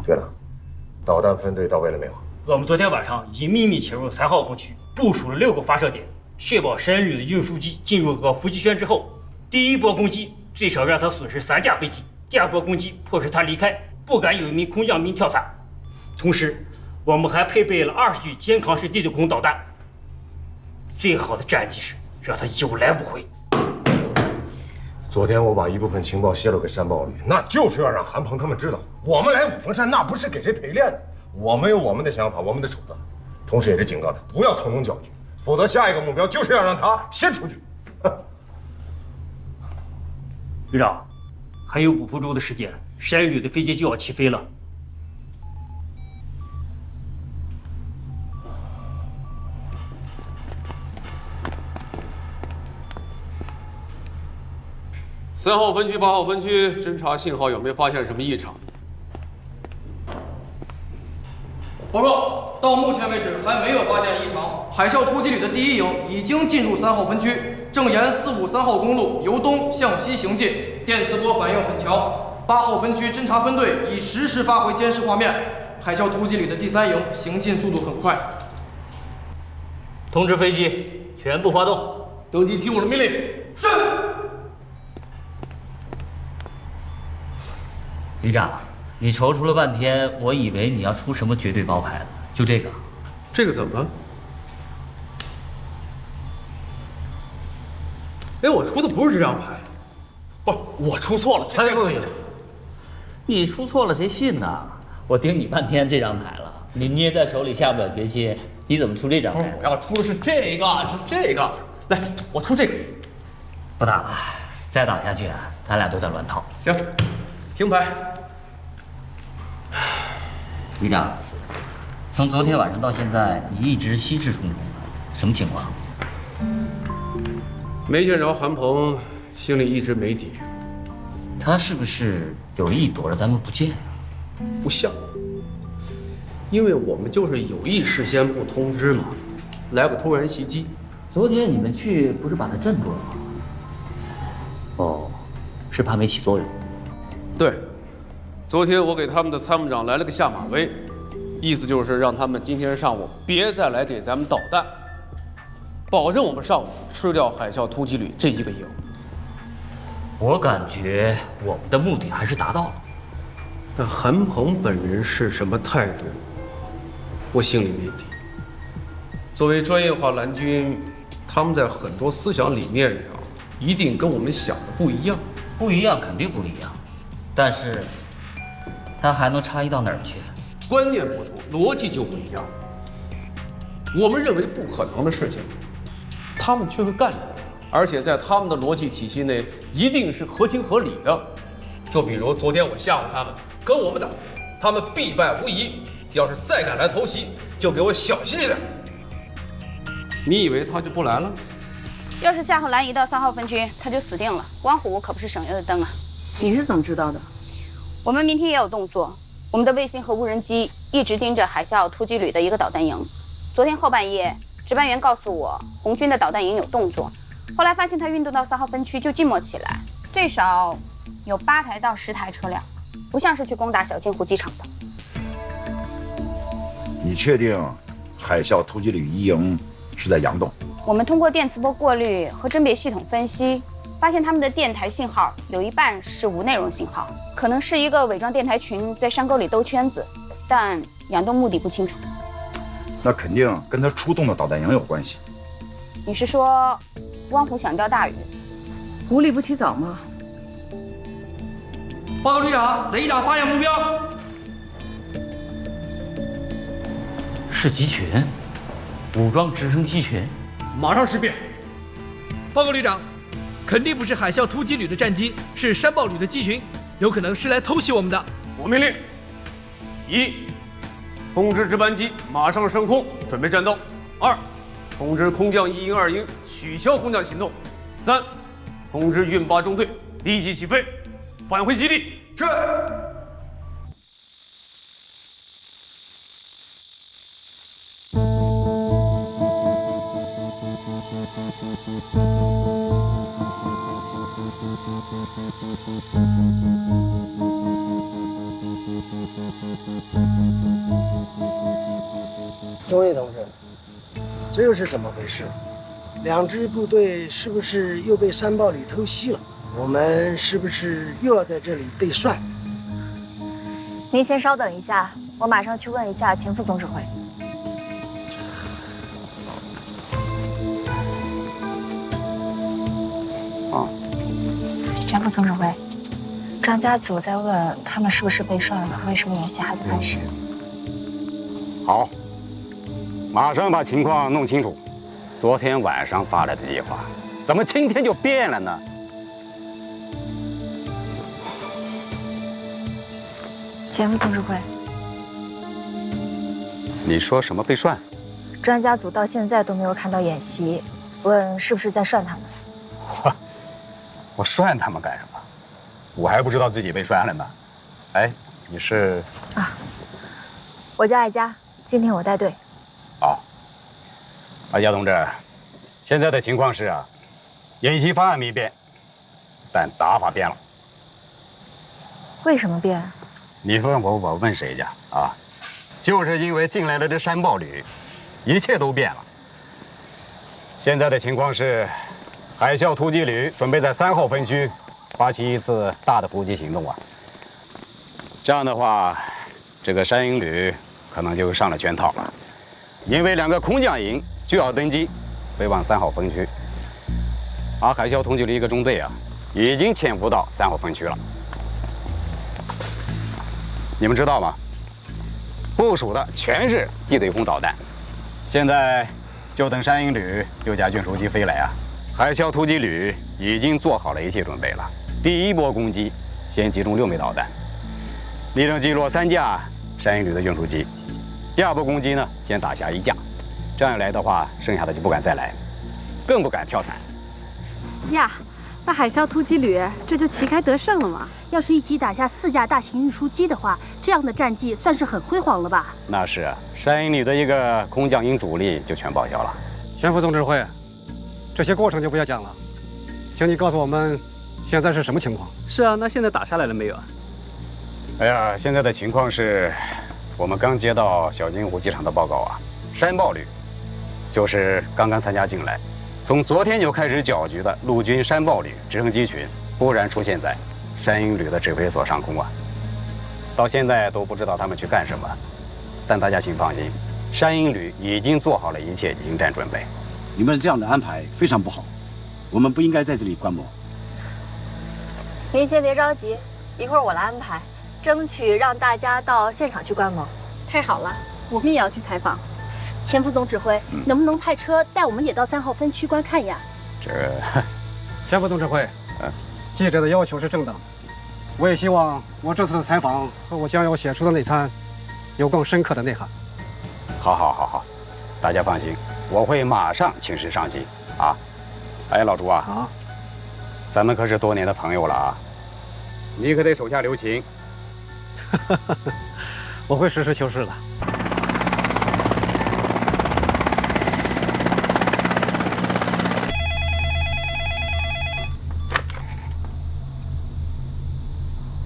对了，导弹分队到位了没有？我们昨天晚上已秘密潜入3号风区，部署了6个发射点。确保山鹰旅的运输机进入我伏击圈之后，第1波攻击最少让他损失3架飞机，第2波攻击迫使他离开，不敢有1名空降兵跳伞。同时，我们还配备了20具肩扛式地对空导弹。最好的战绩是让他有来无回。昨天我把一部分情报泄露给山豹旅，那就是要让韩鹏他们知道，我们来五峰山那不是给谁陪练的，我们有我们的想法，我们的手段，同时也得警告他不要从中搅局，否则下一个目标就是要让他先出局。旅长，还有5分钟的时间，山鹰旅的飞机就要起飞了。3号分区、8号分区侦察信号有没有发现什么异常？报告，到目前为止还没有发现异常。海啸突击旅的第1营已经进入3号分区，正沿453号公路由东向西行进，电磁波反应很强。8号分区侦察分队已实时发回监视画面。海啸突击旅的第3营行进速度很快。通知飞机全部发动，登机听我的命令。是。旅长，你踌躇了半天，我以为你要出什么绝对高牌了，就这个。这个怎么了？哎，我出的不是这张牌，不是我出错了。哎不，你出错了谁信呢？我盯你半天这张牌了，你捏在手里下不了决心，你怎么出这张牌？我要出的是这个，是这个。来，我出这个。不打了，再打下去啊，咱俩都得乱套。行，停牌。旅长，从昨天晚上到现在，你一直心事重重的，什么情况？没见着韩鹏，心里一直没底。他是不是有意躲着咱们不见？不像，因为我们就是有意事先不通知嘛，来个突然袭击。昨天你们去不是把他镇住了吗？哦，是怕没起作用。对。昨天我给他们的参谋长来了个下马威，意思就是让他们今天上午别再来给咱们捣蛋，保证我们上午吃掉海啸突击旅这1个营。我感觉我们的目的还是达到了。那韩鹏本人是什么态度，我心里没底。作为专业化蓝军，他们在很多思想理念上一定跟我们想的不一样。不一样，肯定不一样，但是。他还能差异到哪儿去？观念不同，逻辑就不一样。我们认为不可能的事情，他们却会干出来，而且在他们的逻辑体系内，一定是合情合理的。就比如昨天我吓唬他们，跟我们打，他们必败无疑。要是再敢来偷袭，就给我小心一点。你以为他就不来了？要是夏侯兰一到3号分区，他就死定了。光虎可不是省油的灯啊！你是怎么知道的？我们明天也有动作，我们的卫星和无人机一直盯着海啸突击旅的一个导弹营。昨天后半夜，值班员告诉我，红军的导弹营有动作，后来发现它运动到3号分区就静默起来，最少有8台到10台车辆，不像是去攻打小金湖机场的。你确定海啸突击旅1营是在杨洞？我们通过电磁波过滤和甄别系统分析，发现他们的电台信号有一半是无内容信号，可能是一个伪装电台群在山沟里兜圈子，但杨洞目的不清楚。那肯定跟他出动的导弹营有关系。你是说汪虎想钓大鱼？无利不起早吗？报告旅长，雷达发现目标。是机群，武装直升机群，马上识别。报告旅长，肯定不是海啸突击旅的战机，是山豹旅的机群，有可能是来偷袭我们的。我命令：1. 通知值班机马上升空，准备战斗；2. 通知空降1营、2营取消空降行动；3. 通知运8中队立即起飞，返回基地。是。钟毅同志，这又是怎么回事？2支部队是不是又被山豹旅偷袭了？我们是不是又要在这里被涮？您先稍等一下，我马上去问一下前副总指挥。前副总指挥，张家组在问他们是不是被涮了，为什么联系还不开始？好，马上把情况弄清楚。昨天晚上发来的计划，怎么今天就变了呢？前副总指挥，你说什么被涮？专家组到现在都没有看到演习，问是不是在涮他们？我涮他们干什么？我还不知道自己被涮了呢。哎，你是？我叫艾佳，今天我带队。好，艾佳同志，现在的情况是啊，演习方案没变，但打法变了。为什么变？你问我，我问谁去啊？就是因为进来了这山豹旅，一切都变了。现在的情况是，海啸突击旅准备在3号分区发起一次大的伏击行动啊。这样的话，这个山鹰旅可能就上了圈套了，因为2个空降营就要登机，飞往3号分区。而海啸突击旅1个中队啊，已经潜伏到3号分区了。你们知道吗？部署的全是地对空导弹，现在就等山鹰旅6架运输机飞来啊。海啸突击旅已经做好了一切准备了。第一波攻击先击中6枚导弹，力争击落3架山鹰旅的运输机。第2波攻击呢，先打下1架，这样一来的话，剩下的就不敢再来，更不敢跳伞。呀，那海啸突击旅这就旗开得胜了嘛！要是一起打下4架大型运输机的话，这样的战绩算是很辉煌了吧？那是啊，山鹰旅的1个空降营主力就全报销了。前副总指挥，这些过程就不要讲了，请你告诉我们现在是什么情况？是啊，那现在打下来了没有啊？哎呀，现在的情况是，我们刚接到小金湖机场的报告啊，山豹旅就是刚刚参加进来，从昨天就开始搅局的陆军山豹旅直升机群，忽然出现在山鹰旅的指挥所上空啊，到现在都不知道他们去干什么。但大家请放心，山鹰旅已经做好了一切迎战准备。你们这样的安排非常不好，我们不应该在这里观摩。您先别着急，一会儿我来安排，争取让大家到现场去观摩。太好了，我们也要去采访。前副总指挥，能不能派车带我们也到3号分区观看呀？前副总指挥，记者的要求是正当的，我也希望我这次的采访和我将要写出的内参有更深刻的内涵。好，大家放心，我会马上请示上级啊。哎，老朱啊，咱们可是多年的朋友了啊，你可得手下留情。我会实事求是的。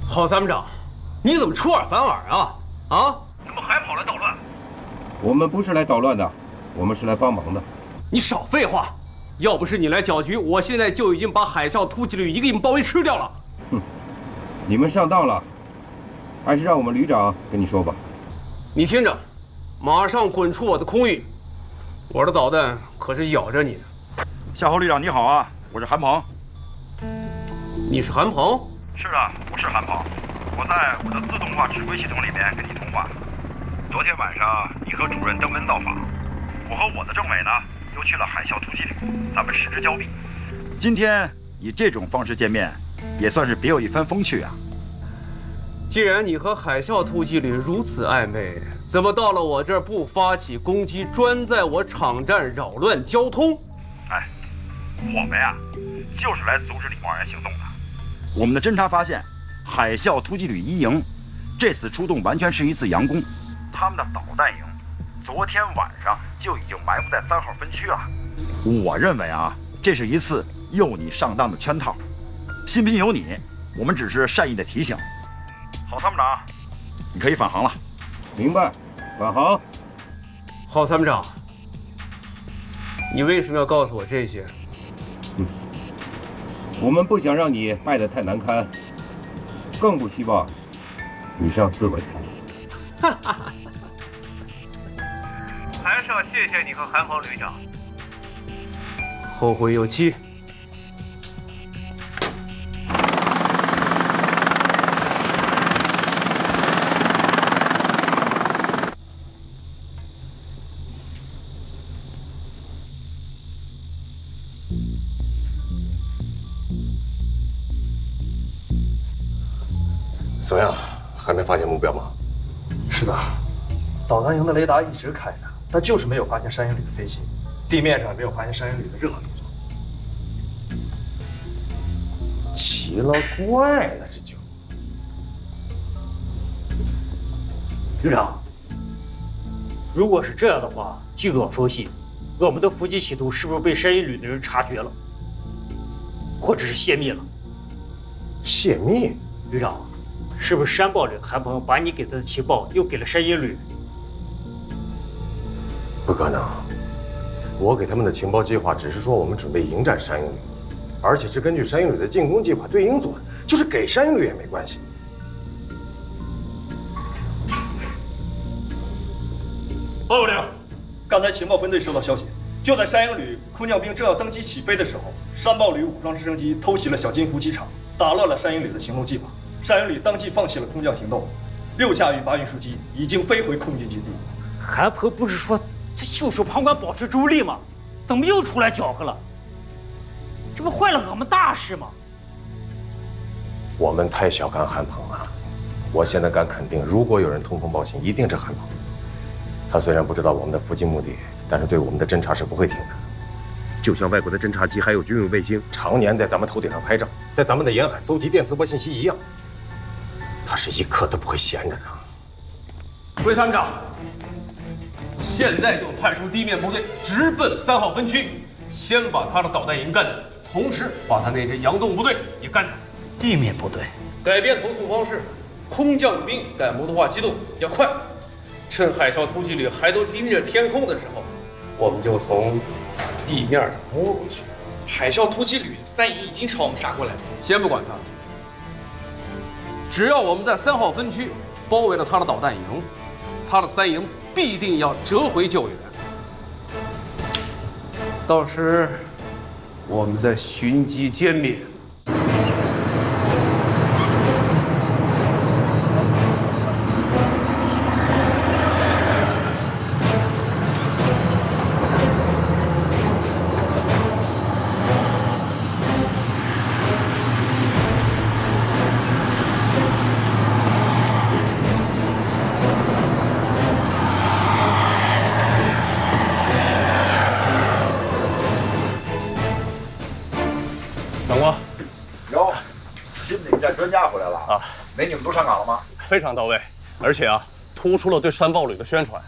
郝参谋长，你怎么出尔反尔啊？怎么还跑来捣乱？我们不是来捣乱的，我们是来帮忙的。你少废话！要不是你来搅局，我现在就已经把海啸突击旅一个营包围吃掉了。哼，你们上当了，还是让我们旅长跟你说吧。你听着，马上滚出我的空域，我的导弹可是咬着你的。夏侯旅长你好啊，我是韩鹏。你是韩鹏？是的，我是韩鹏，我在我的自动化指挥系统里面跟你通话。昨天晚上你和主任登门造访，我和我的政委呢又去了海啸突击旅，咱们失之交臂。今天以这种方式见面，也算是别有一番风趣啊。既然你和海啸突击旅如此暧昧，怎么到了我这儿不发起攻击，专在我场站扰乱交通？哎，我们呀，就是来阻止李光人行动的。我们的侦查发现，海啸突击旅1营这次出动完全是一次佯攻，他们的导弹营昨天晚上就已经埋伏在3号分区了。我认为啊，这是一次诱你上当的圈套，信不信由你，我们只是善意的提醒。郝参谋长，你可以返航了。明白，返航。郝参谋长，你为什么要告诉我这些？我们不想让你败得太难堪，更不希望你上自刎。还是要谢谢你和韩鹏旅长。后会有期。怎么样？还没发现目标吗？是的，导弹营的雷达一直开着，但就是没有发现山鹰旅的飞行，地面上也没有发现山鹰旅的任何动作。奇了怪了，这就。局长，如果是这样的话，据我分析，我们的伏击企图是不是被山鹰旅的人察觉了，或者是泄密了？泄密？局长，是不是山豹里韩鹏把你给他的情报又给了山鹰旅？不可能，我给他们的情报计划只是说我们准备迎战山鹰旅，而且是根据山鹰旅的进攻计划对应做的，就是给山鹰旅也没关系。报告连长，刚才情报分队收到消息，就在山鹰旅空降兵正要登机起飞的时候，山豹旅武装直升机偷袭了小金湖机场，打乱了山鹰旅的行动计划。山鹰旅当即放弃了空降行动，6架运8运输机已经飞回空军基地。韩鹏不是说他袖手旁观，保持中立吗？怎么又出来搅和了？这不坏了我们大事吗？我们太小看韩鹏了。我现在敢肯定，如果有人通风报信，一定是韩鹏。他虽然不知道我们的伏击目的，但是对我们的侦察是不会停的。就像外国的侦察机还有军用卫星常年在咱们头顶上拍照，在咱们的沿海搜集电磁波信息一样，他是一刻都不会闲着的。魏参谋长，现在就派出地面部队直奔3号分区，先把他的导弹营干掉，同时把他那支佯动部队也干掉。地面部队改变投诉方式，空降兵改摩托化机动要快。趁海啸突击旅还都盯着天空的时候，我们就从地面上摸过去。海啸突击旅3营已经朝我们杀过来了。先不管他，只要我们在3号分区包围了他的导弹营，他的3营必定要折回救援。到时我们再寻机歼灭。长官，哟，新的一战专家回来了啊！美女们都上岗了吗？非常到位，而且啊，突出了对山豹旅的宣传。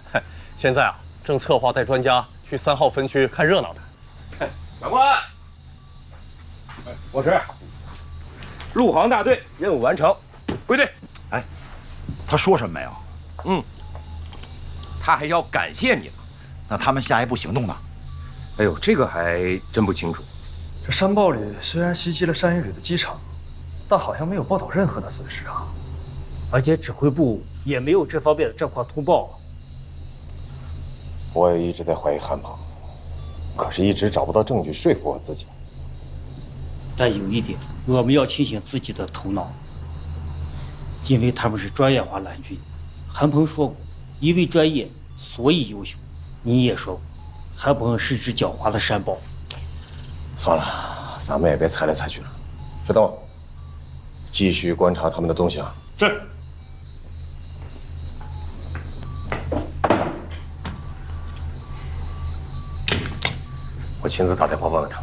现在啊，正策划带专家去3号分区看热闹的。长官，我是陆航大队，任务完成，归队。哎，他说什么没有？他还要感谢你呢。那他们下一步行动呢？哎呦，这个还真不清楚。这山豹旅虽然袭击了山鹰旅的机场，但好像没有报道任何的损失啊。而且指挥部也没有这方面的战况通报。我也一直在怀疑韩鹏，可是一直找不到证据说服我自己。但有一点，我们要清醒自己的头脑，因为他们是专业化蓝军。韩鹏说过，因为专业，所以优秀。你也说过，韩鹏是只狡猾的山豹。算了，咱们也别猜来猜去了。石头，继续观察他们的动向。是。我亲自打电话问问他。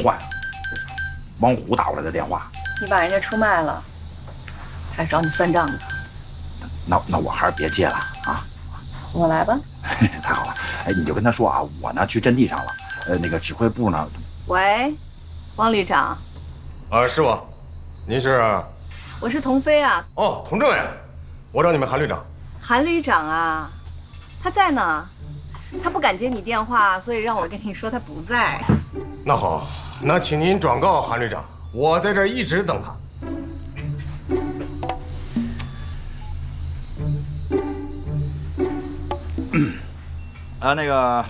坏了，王虎打过来的电话。你把人家出卖了，他找你算账的。那我还是别接了啊！我来吧。太好了，哎，你就跟他说啊，我呢去阵地上了，那个指挥部呢。喂，汪旅长。是我，您是？我是童飞啊。哦，童政委，我找你们韩旅长。韩旅长啊，他在呢，他不敢接你电话，所以让我跟你说他不在。那好，那请您转告韩旅长，我在这儿一直等他。那个，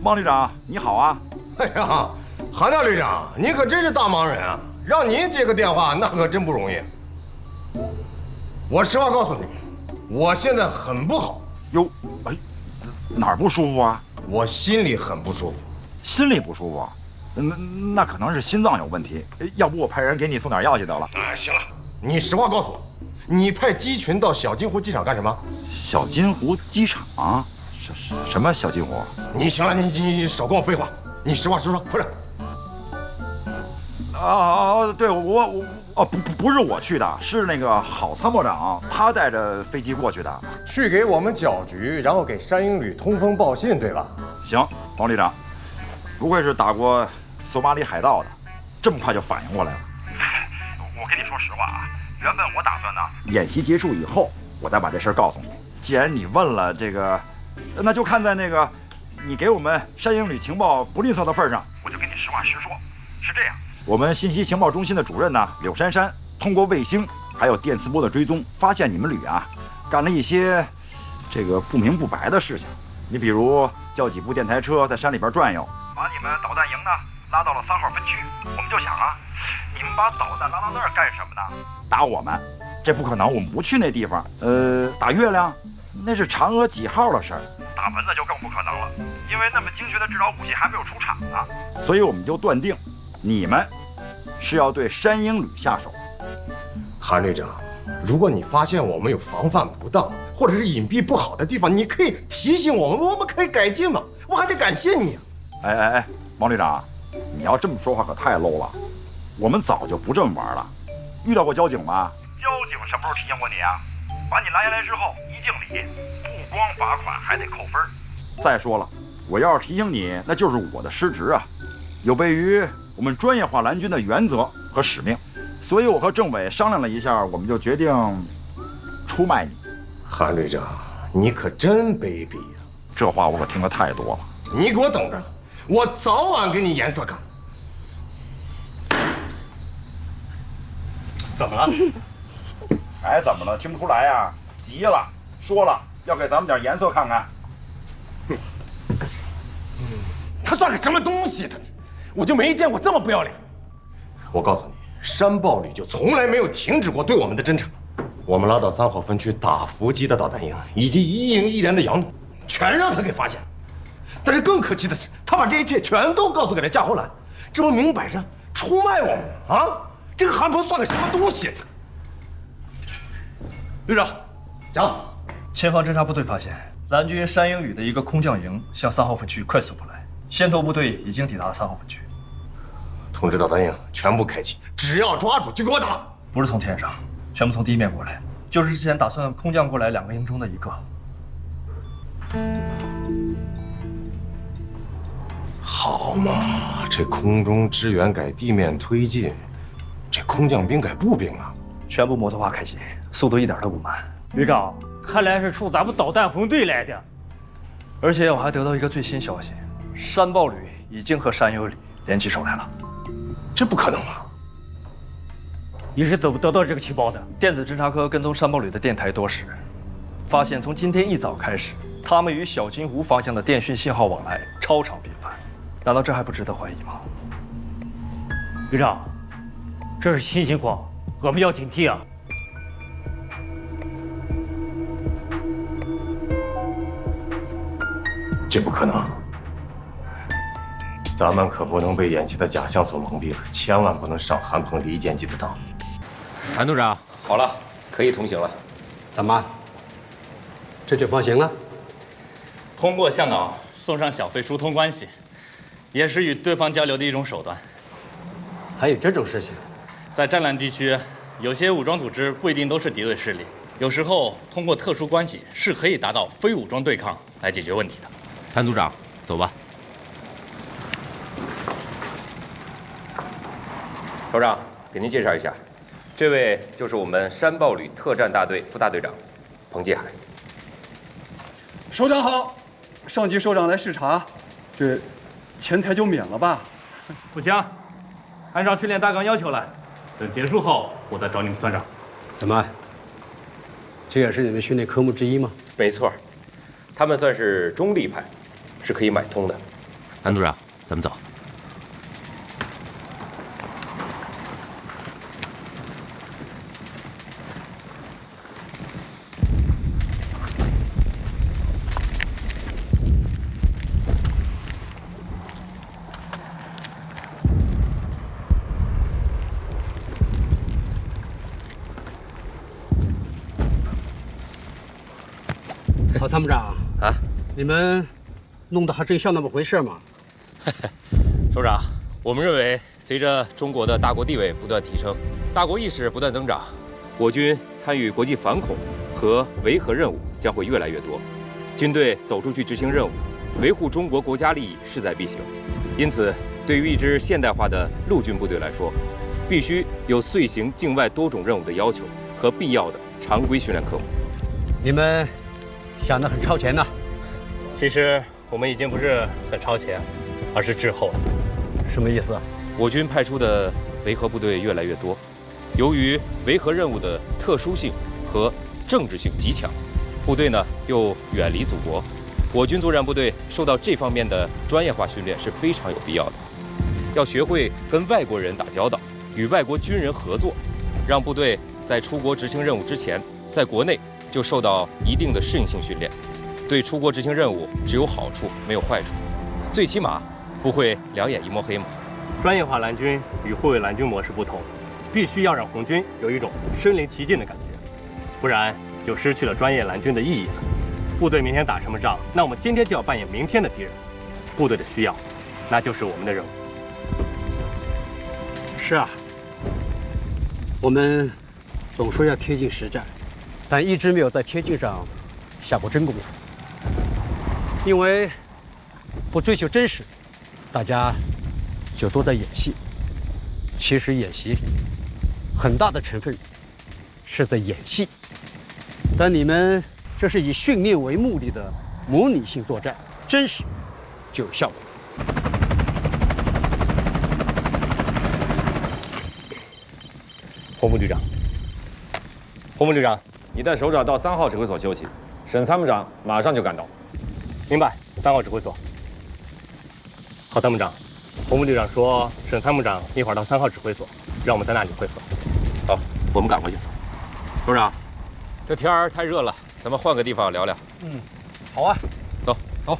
汪旅长你好啊！哎呀，韩大旅长，您可真是大忙人啊！让您接个电话，那可真不容易。我实话告诉你，我现在很不好。哟，哎，哪儿不舒服啊？我心里很不舒服。心里不舒服？那可能是心脏有问题。要不我派人给你送点药去得了。行了，你实话告诉我，你派机群到小金湖机场干什么？小金湖机场？什么小金湖？你行了，你少跟我废话，你实话实说，快点。对，不是我去的，是那个郝参谋长，他带着飞机过去的，去给我们搅局，然后给山鹰旅通风报信，对吧？行，王旅长，不愧是打过索马里海盗的，这么快就反应过来了。我跟你说实话啊，原本我打算呢，演习结束以后，我再把这事儿告诉你。既然你问了这个，那就看在那个你给我们山鹰旅情报不吝啬的份上，我就跟你实话实说。是这样，我们信息情报中心的主任呢，柳珊珊，通过卫星还有电磁波的追踪，发现你们旅啊干了一些这个不明不白的事情。你比如叫几部电台车在山里边转悠，把你们导弹营呢拉到了3号分区。我们就想啊，你们把导弹拉到那儿干什么呢？打我们？这不可能，我们不去那地方。打月亮，那是嫦娥几号的事儿。打蚊子就更不可能了，因为那么精确的制导武器还没有出厂呢。所以我们就断定，你们是要对山鹰旅下手。韩旅长，如果你发现我们有防范不当或者是隐蔽不好的地方，你可以提醒我们，我们可以改进嘛。我还得感谢你。哎，王旅长，你要这么说话可太 low 了。我们早就不这么玩了。遇到过交警吗？交警什么时候提醒过你啊？把你拦下来之后一敬礼，不光罚款还得扣分。再说了，我要是提醒你，那就是我的失职啊，有悖于我们专业化蓝军的原则和使命。所以我和政委商量了一下，我们就决定出卖你。韩旅长，你可真卑鄙呀！这话我可听得太多了。你给我等着，我早晚给你颜色看。怎么了？哎，怎么了？听不出来呀？急了，说了要给咱们点颜色看看。他算个什么东西？我就没见过这么不要脸。我告诉你，山豹旅就从来没有停止过对我们的侦查。我们拉到3号分区打伏击的导弹营，以及1营1连的佯弩，全让他给发现了。但是更可气的是，他把这一切全都告诉给了夏侯兰，这不明摆着出卖我们啊！这个韩鹏算个什么东西？旅长，讲。前方侦察部队发现蓝军山鹰旅的一个空降营向3号分区快速扑来，先头部队已经抵达了3号分区。通知导弹营全部开启，只要抓住就给我打。不是从天上，全部从地面过来，就是之前打算空降过来2个营中的一个。好嘛，这空中支援改地面推进，这空降兵改步兵了，全部摩托化开机，速度一点都不慢。旅长，看来是冲咱们导弹分队来的。而且我还得到一个最新消息，山豹旅已经和山鹰旅联起手来了。这不可能吧？你是怎么得到这个情报的？电子侦察科跟踪山豹旅的电台多时，发现从今天一早开始，他们与小金湖方向的电讯信号往来超常频繁。难道这还不值得怀疑吗？旅长，这是新情况，我们要警惕啊！这不可能，咱们可不能被眼前的假象所蒙蔽了，千万不能上韩鹏离间计的当。韩队长，好了，可以通行了。怎么？这就放行了？通过向导送上小费疏通关系，也是与对方交流的一种手段。还有这种事情？在战乱地区，有些武装组织不一定都是敌对势力，有时候通过特殊关系是可以达到非武装对抗来解决问题的。谭组长，走吧。首长，给您介绍一下，这位就是我们山豹旅特战大队副大队长彭继海。首长好，上级首长来视察，这钱财就免了吧？不行，按照训练大纲要求来，等结束后我再找你们算账。怎么？这也是你们训练科目之一吗？没错，他们算是中立派，是可以买通的。谭组长，咱们走。郝参谋长啊，你们弄得还真像那么回事吗？首长，我们认为，随着中国的大国地位不断提升，大国意识不断增长，我军参与国际反恐和维和任务将会越来越多。军队走出去执行任务，维护中国国家利益势在必行。因此，对于一支现代化的陆军部队来说，必须有遂行境外多种任务的要求和必要的常规训练科目。你们想得很超前呢。其实我们已经不是很超前，而是滞后了。什么意思？我军派出的维和部队越来越多，由于维和任务的特殊性和政治性极强，部队呢又远离祖国，我军作战部队受到这方面的专业化训练是非常有必要的。要学会跟外国人打交道，与外国军人合作，让部队在出国执行任务之前，在国内就受到一定的适应性训练，对出国执行任务只有好处没有坏处，最起码不会两眼一抹黑嘛。专业化蓝军与护卫蓝军模式不同，必须要让红军有一种身临其境的感觉，不然就失去了专业蓝军的意义了。部队明天打什么仗，那我们今天就要扮演明天的敌人。部队的需要，那就是我们的任务。是啊，我们总说要贴近实战，但一直没有在贴近上下过真功夫。因为不追求真实，大家就都在演戏。其实演习很大的成分是在演戏，但你们这是以训练为目的的模拟性作战，真实就有效果。洪副局长，洪副局长，你带首长到3号指挥所休息，沈参谋长马上就赶到。明白，3号指挥所。郝参谋长，洪副局长说沈参谋长一会儿到3号指挥所，让我们在那里会合。好，我们赶过去。首长，这天儿太热了，咱们换个地方聊聊。嗯，好啊，走，走。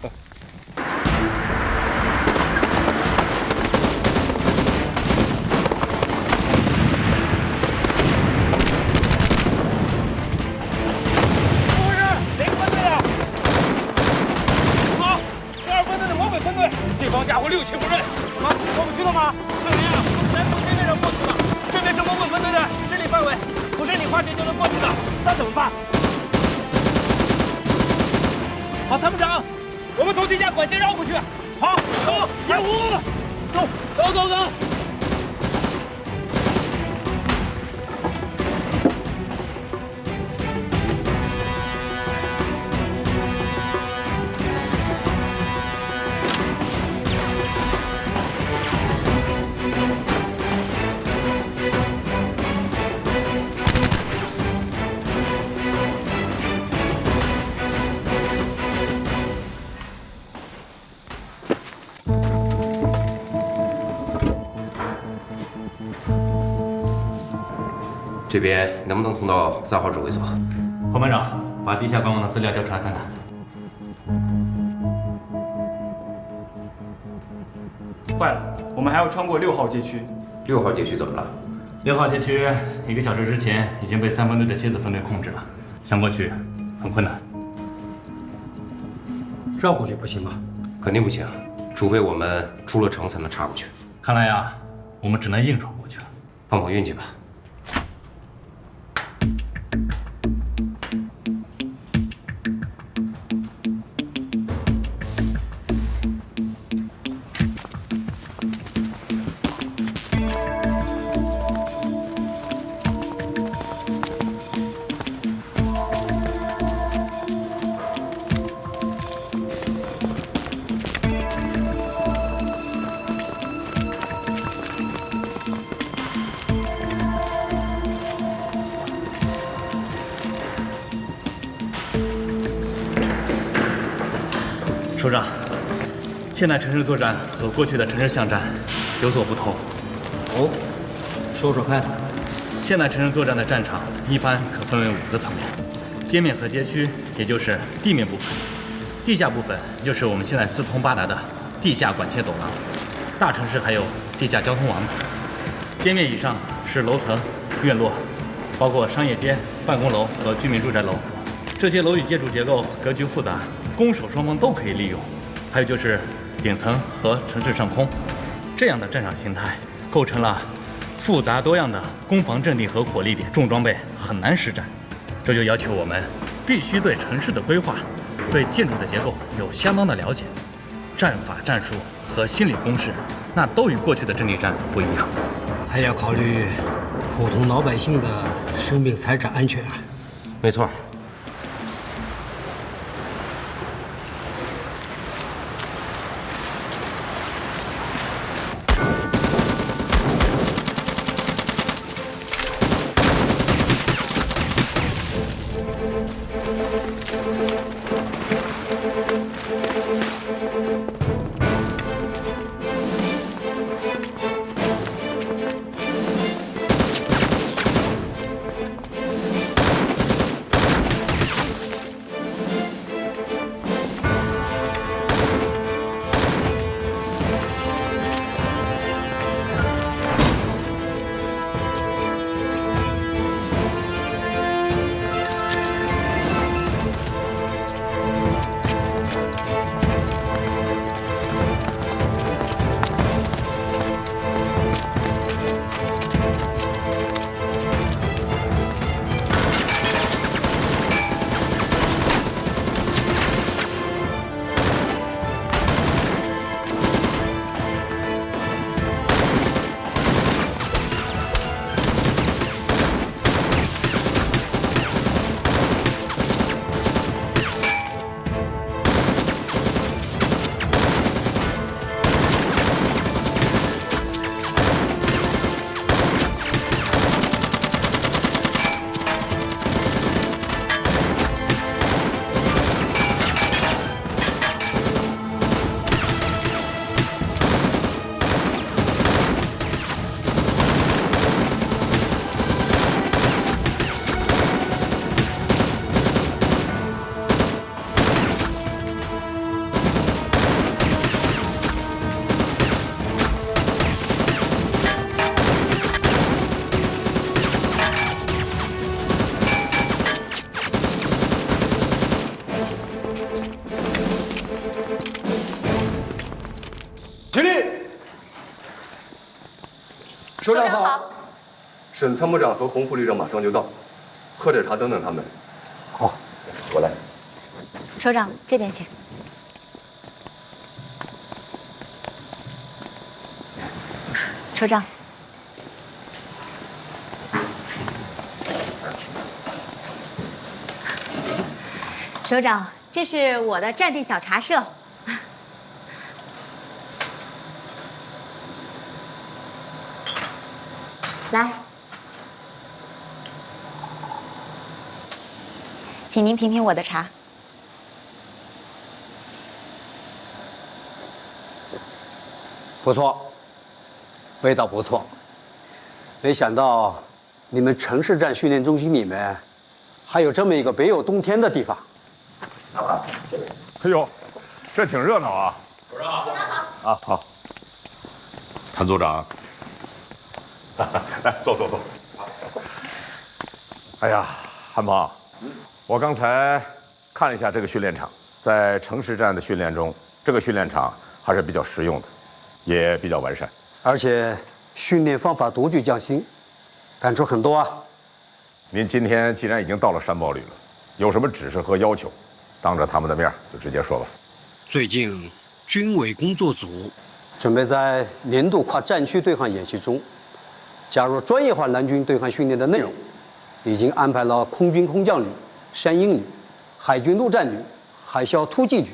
这帮家伙六亲不认，什么？过不去了吗？对呀，我们南从这边人过去了，这边是蒙古分队的势力范围，不是你花钱就能过去的，那怎么办？好，参谋长，我们从地下管线绕过去。好，走，野虎，走，走走走。这边能不能通到3号指挥所？侯班长，把地下官网的资料调出来看看。坏了，我们还要穿过6号街区。6号街区怎么了？6号街区1个小时之前已经被3分队的蝎子分队控制了，想过去很困难。绕过去不行吗？肯定不行，除非我们出了城才能插过去。看来呀，我们只能硬闯过去了。碰碰运气吧。首长，现代城市作战和过去的城市巷战有所不同。哦，说说看。现代城市作战的战场一般可分为5个层面：街面和街区，也就是地面部分；地下部分就是我们现在四通八达的地下管线走廊；大城市还有地下交通网。街面以上是楼层、院落，包括商业街、办公楼和居民住宅楼；这些楼宇建筑结构格局复杂，攻守双方都可以利用。还有就是顶层和城市上空，这样的战场形态构成了复杂多样的攻防阵地和火力点，重装备很难施展。这就要求我们必须对城市的规划、对建筑的结构有相当的了解，战法、战术和心理攻势，那都与过去的阵地战不一样。还要考虑普通老百姓的生命财产安全啊。没错。起立！首长好。沈参谋长和洪副旅长马上就到，喝点茶等等他们。好，我来。首长这边请。首长。首长，这是我的战地小茶社。来，请您品品我的茶。不错，味道不错。没想到你们城市战训练中心里面还有这么一个别有洞天的地方。哎呦，这挺热闹啊！组长好。啊，好。谭组长。来，坐。哎呀，韩鹏，我刚才看了一下这个训练场，在城市战的训练中，这个训练场还是比较实用的，也比较完善，而且训练方法独具匠心，感触很多啊。您今天既然已经到了山堡旅了，有什么指示和要求，当着他们的面就直接说吧。最近军委工作组准备在年度跨战区对抗演习中加入专业化南军对抗训练的内容，已经安排了空军空降旅、山鹰旅、海军陆战旅、海啸突击旅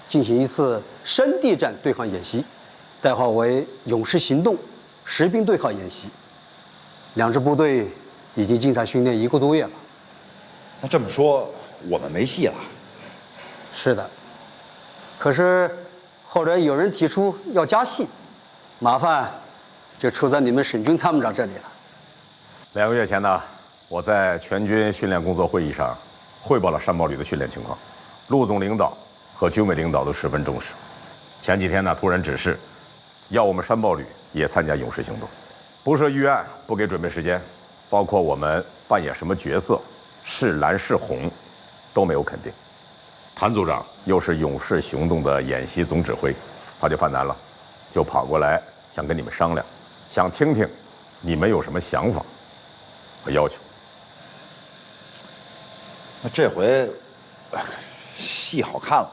进行一次山地战对抗演习，代号为“勇士行动”实兵对抗演习。两支部队已经进场训练1个多月了。那这么说，我们没戏了。是的，可是后来有人提出要加戏，麻烦就出在你们沈军参谋长这里了。2个月前呢，我在全军训练工作会议上汇报了山堡旅的训练情况，陆总领导和军委领导都十分重视。前几天呢，突然指示要我们山堡旅也参加勇士行动，不设预案，不给准备时间，包括我们扮演什么角色，是蓝是红，都没有肯定。谭组长又是勇士行动的演习总指挥，他就犯难了，就跑过来想跟你们商量，想听听你们有什么想法和要求。那这回戏好看了。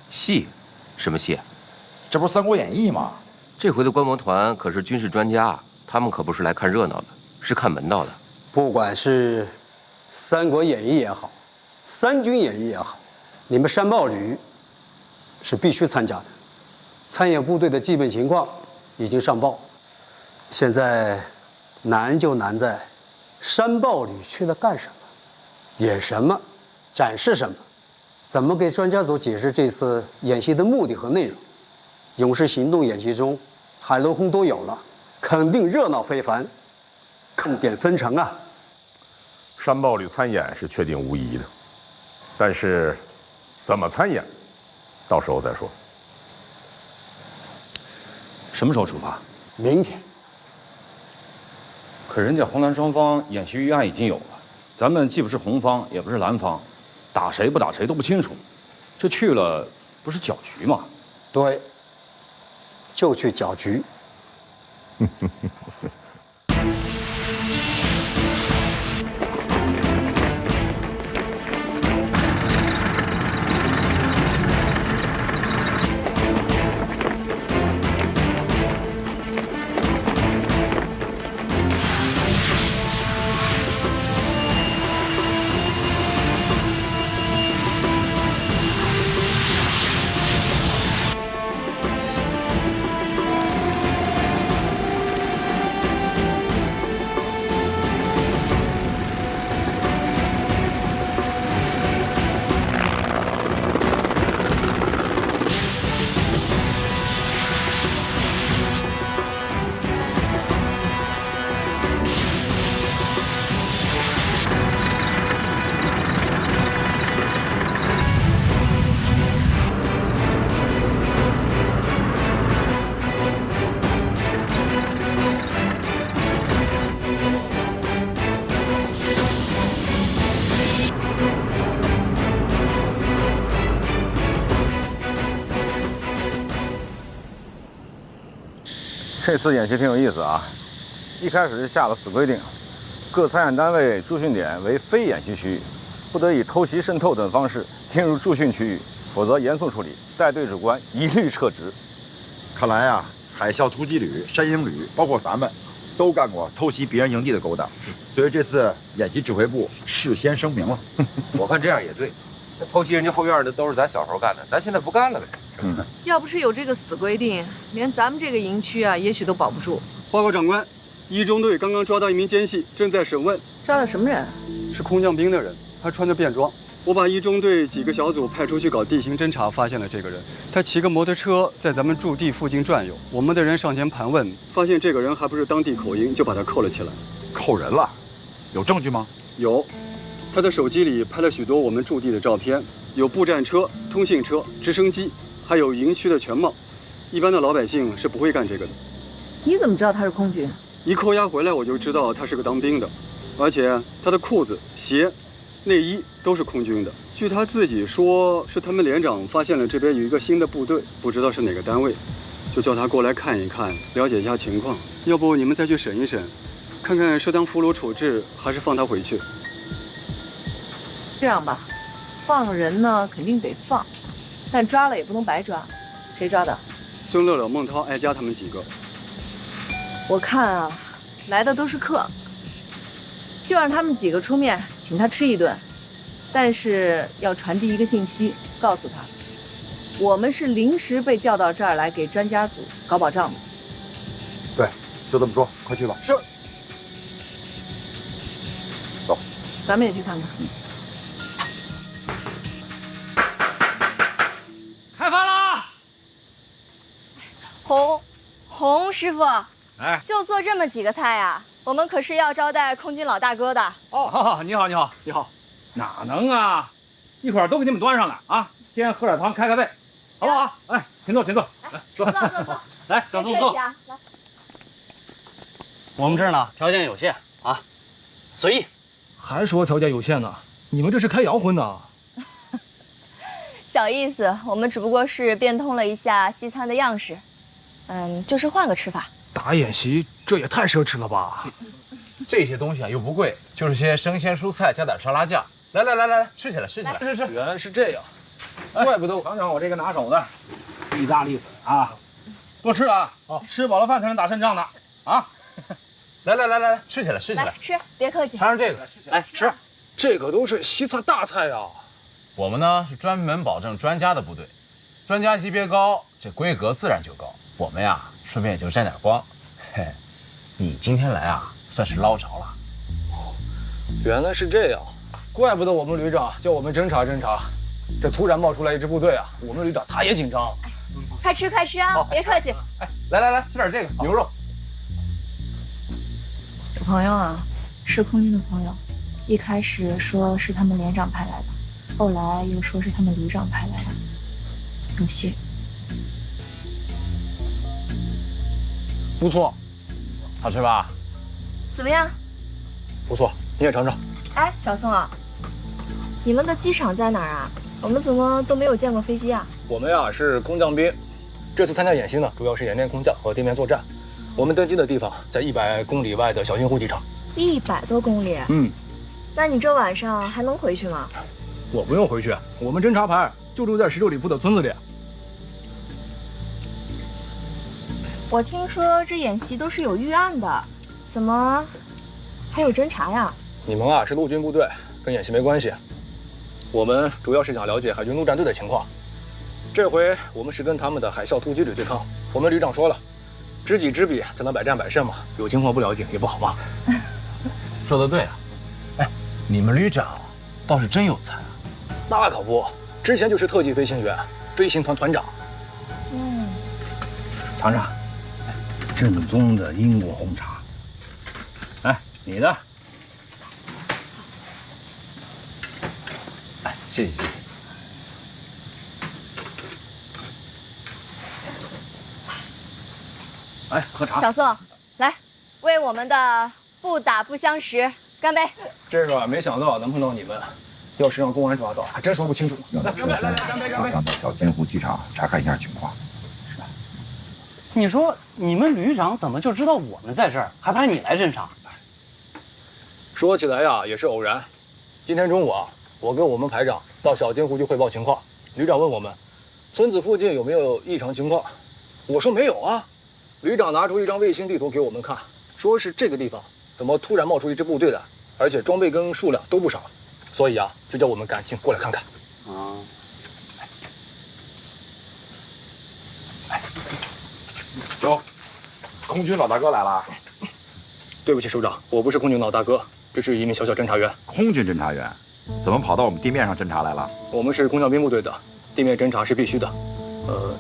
戏？什么戏？这不是《三国演义》吗？这回的观摩团可是军事专家，他们可不是来看热闹的，是看门道的。不管是《三国演义》也好，《三军演义》也好，你们山豹旅是必须参加的。参演部队的基本情况已经上报，现在难就难在山豹旅去了干什么，演什么，展示什么，怎么给专家组解释这次演习的目的和内容。勇士行动演习中，海陆空都有了，肯定热闹非凡，看点纷呈啊！山豹旅参演是确定无疑的，但是怎么参演，到时候再说。什么时候出发？明天。可人家红蓝双方演习预案已经有了，咱们既不是红方，也不是蓝方，打谁不打谁都不清楚，这去了不是搅局吗？对，就去搅局。这次演习挺有意思啊，一开始就下了死规定，各参演单位驻训点为非演习区域，不得以偷袭、渗透等方式进入驻训区域，否则严肃处理，带队主官一律撤职。看来啊，海啸突击旅、山鹰旅，包括咱们，都干过偷袭别人营地的勾当，所以这次演习指挥部事先声明了。我看这样也对，偷袭人家后院的都是咱小时候干的，咱现在不干了呗。要不是有这个死规定，连咱们这个营区啊，也许都保不住。报告长官，一中队刚刚抓到一名奸细，正在审问。抓到什么人？是空降兵的人，他穿着便装。我把一中队几个小组派出去搞地形侦查，发现了这个人。他骑个摩托车在咱们驻地附近转悠，我们的人上前盘问，发现这个人还不是当地口音，就把他扣了起来。扣人了？有证据吗？有，他的手机里拍了许多我们驻地的照片，有步战车、通信车、直升机，还有营区的全貌。一般的老百姓是不会干这个的。你怎么知道他是空军？一扣押回来我就知道他是个当兵的，而且他的裤子、鞋、内衣都是空军的。据他自己说，是他们连长发现了这边有一个新的部队，不知道是哪个单位，就叫他过来看一看，了解一下情况。要不你们再去审一审，看看是当俘虏处置，还是放他回去。这样吧，放人呢肯定得放，但抓了也不能白抓。谁抓的？孙乐乐、孟涛、艾佳他们几个。我看啊，来的都是客，就让他们几个出面请他吃一顿，但是要传递一个信息，告诉他，我们是临时被调到这儿来给专家组搞保障的。对，就这么说，快去吧。是。走，咱们也去看看。开饭啦！洪师傅。哎，就做这么几个菜啊？我们可是要招待空军老大哥的。哦，你好，你好，你好。哪能啊？一会儿都给你们端上来啊！先喝点汤，开开胃，好不好？哎，请坐，请坐。来，坐，坐。来，让坐坐。来，我们这儿呢，条件有限啊，随意。还说条件有限呢？你们这是开洋荤呢？小意思，我们只不过是变通了一下西餐的样式，就是换个吃法。打演习这也太奢侈了吧？这些东西啊又不贵，就是些生鲜蔬菜加点沙拉酱。来，吃起来，吃起来。是，原来是这样，怪不得尝尝我这个拿手的意大利粉啊！多吃啊！吃饱了饭才能打胜仗的啊！来，吃起来，吃起来。吃，别客气。尝尝这个，来吃，这个都是西餐大菜啊！我们呢是专门保证专家的部队，专家级别高，这规格自然就高。我们呀，顺便也就沾点光。嘿，你今天来啊，算是捞着了。原来是这样，怪不得我们旅长叫我们侦查侦查。这突然冒出来一支部队啊，我们旅长他也紧张。快吃啊，别客气。来，吃点这个牛肉。我朋友啊，是空军的朋友，一开始说是他们连长派来的，后来又说是他们旅长派来的。有谢。不错，好吃吧？怎么样？不错，你也尝尝。哎，小宋啊，你们的机场在哪儿啊？我们怎么都没有见过飞机啊？我们呀是空降兵，这次参加演习呢，主要是演练空降和地面作战。我们登机的地方在100公里外的小金湖机场。100多公里？那你这晚上还能回去吗？我不用回去，我们侦察排就住在16里铺的村子里。我听说这演习都是有预案的，怎么还有侦察呀？你们啊是陆军部队，跟演习没关系。我们主要是想了解海军陆战队的情况。这回我们是跟他们的海啸突击旅对抗。我们旅长说了，知己知彼才能百战百胜嘛。有情况不了解也不好嘛。说得对啊。哎，你们旅长倒是真有才啊。那可不，之前就是特级飞行员，飞行团团长。尝尝，正宗的英国红茶。哎，你的。哎，谢谢。哎，喝茶。小宋，来，为我们的不打不相识干杯！这个没想到能碰到你们，要是让公安抓到，还真说不清楚。来，干杯！让到小金湖机场查看一下情况。你说你们旅长怎么就知道我们在这儿，还派你来侦查？说起来呀，也是偶然。今天中午啊，我跟我们排长到小金湖去汇报情况，旅长问我们村子附近有没有异常情况，我说没有啊。旅长拿出一张卫星地图给我们看，说是这个地方怎么突然冒出一支部队来，而且装备跟数量都不少，所以啊，就叫我们赶紧过来看看。哟，空军老大哥来了。对不起，首长，我不是空军老大哥，只是一名小小侦察员。空军侦察员，怎么跑到我们地面上侦察来了？我们是空降兵部队的，地面侦察是必须的。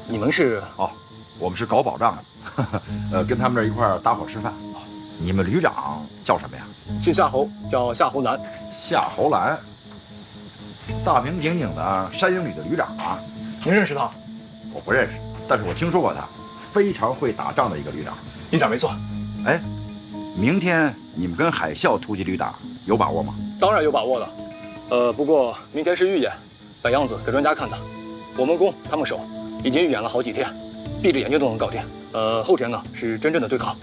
你们是？哦，我们是搞保障的，跟他们这一块儿搭伙吃饭。你们旅长叫什么呀？姓夏侯，叫夏侯兰。夏侯兰，大名鼎鼎的山鹰旅的旅长啊。您认识他？我不认识，但是我听说过他，非常会打仗的一个旅长。旅长没错。哎，明天你们跟海啸突击旅打有把握吗？当然有把握了。不过明天是预演，摆样子给专家看的。我们攻，他们守，已经预演了好几天，闭着眼睛都能搞定。后天呢是真正的对抗。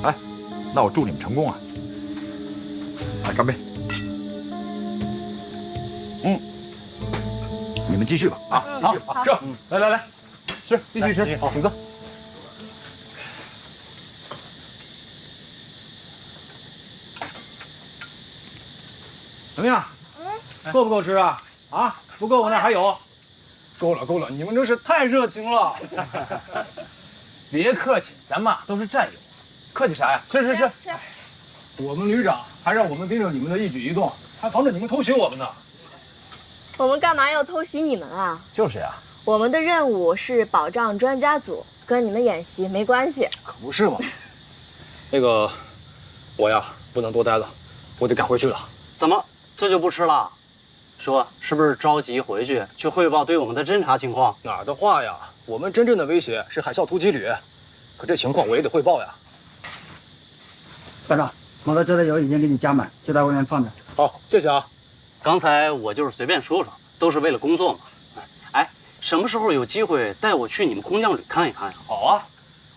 哎，那我祝你们成功啊！来，干杯！你们继续吧啊！好，吃，来，吃，继续吃，好，请坐。怎么样？够不够吃啊？啊，不够我那还有。够了，你们真是太热情了。别客气，咱们都是战友，客气啥呀？吃。我们旅长还让我们盯着你们的一举一动，还防着你们偷袭我们呢。我们干嘛要偷袭你们啊？就是呀。我们的任务是保障专家组，跟你们演习没关系。可不是嘛。那个，我呀不能多待了，我得赶回去了。怎么这就不吃了？说是不是着急回去汇报对我们的侦察情况？哪儿的话呀？我们真正的威胁是海啸突击旅，可这情况我也得汇报呀。班长，我的这袋油已经给你加满，就在外面放着。好，谢谢啊。刚才我就是随便说说，都是为了工作嘛。哎，什么时候有机会带我去你们空降旅看一看呀？好啊，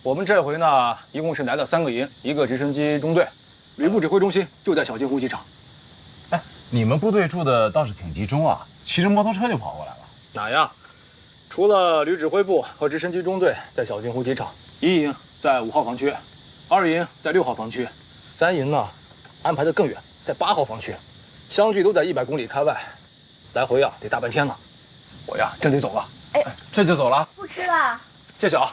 我们这回呢，一共是来了3个营，1个直升机中队，旅部指挥中心就在小金湖机场。哎，你们部队住的倒是挺集中啊，骑着摩托车就跑过来了。哪样？除了旅指挥部和直升机中队在小金湖机场，1营在5号房区，2营在6号房区，3营呢安排的更远，在8号房区，相距都在100公里开外，来回得大半天了。我呀，真得走了。哎，这就走了？不吃了。这小，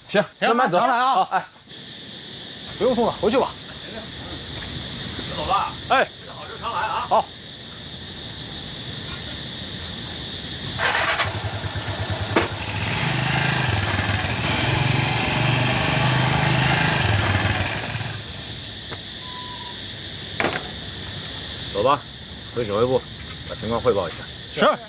行，慢慢走上来啊。好，哎，不用送了，回去吧。走吧。哎，好吃常来啊。好。走吧，回指挥部，把情况汇报一下。是。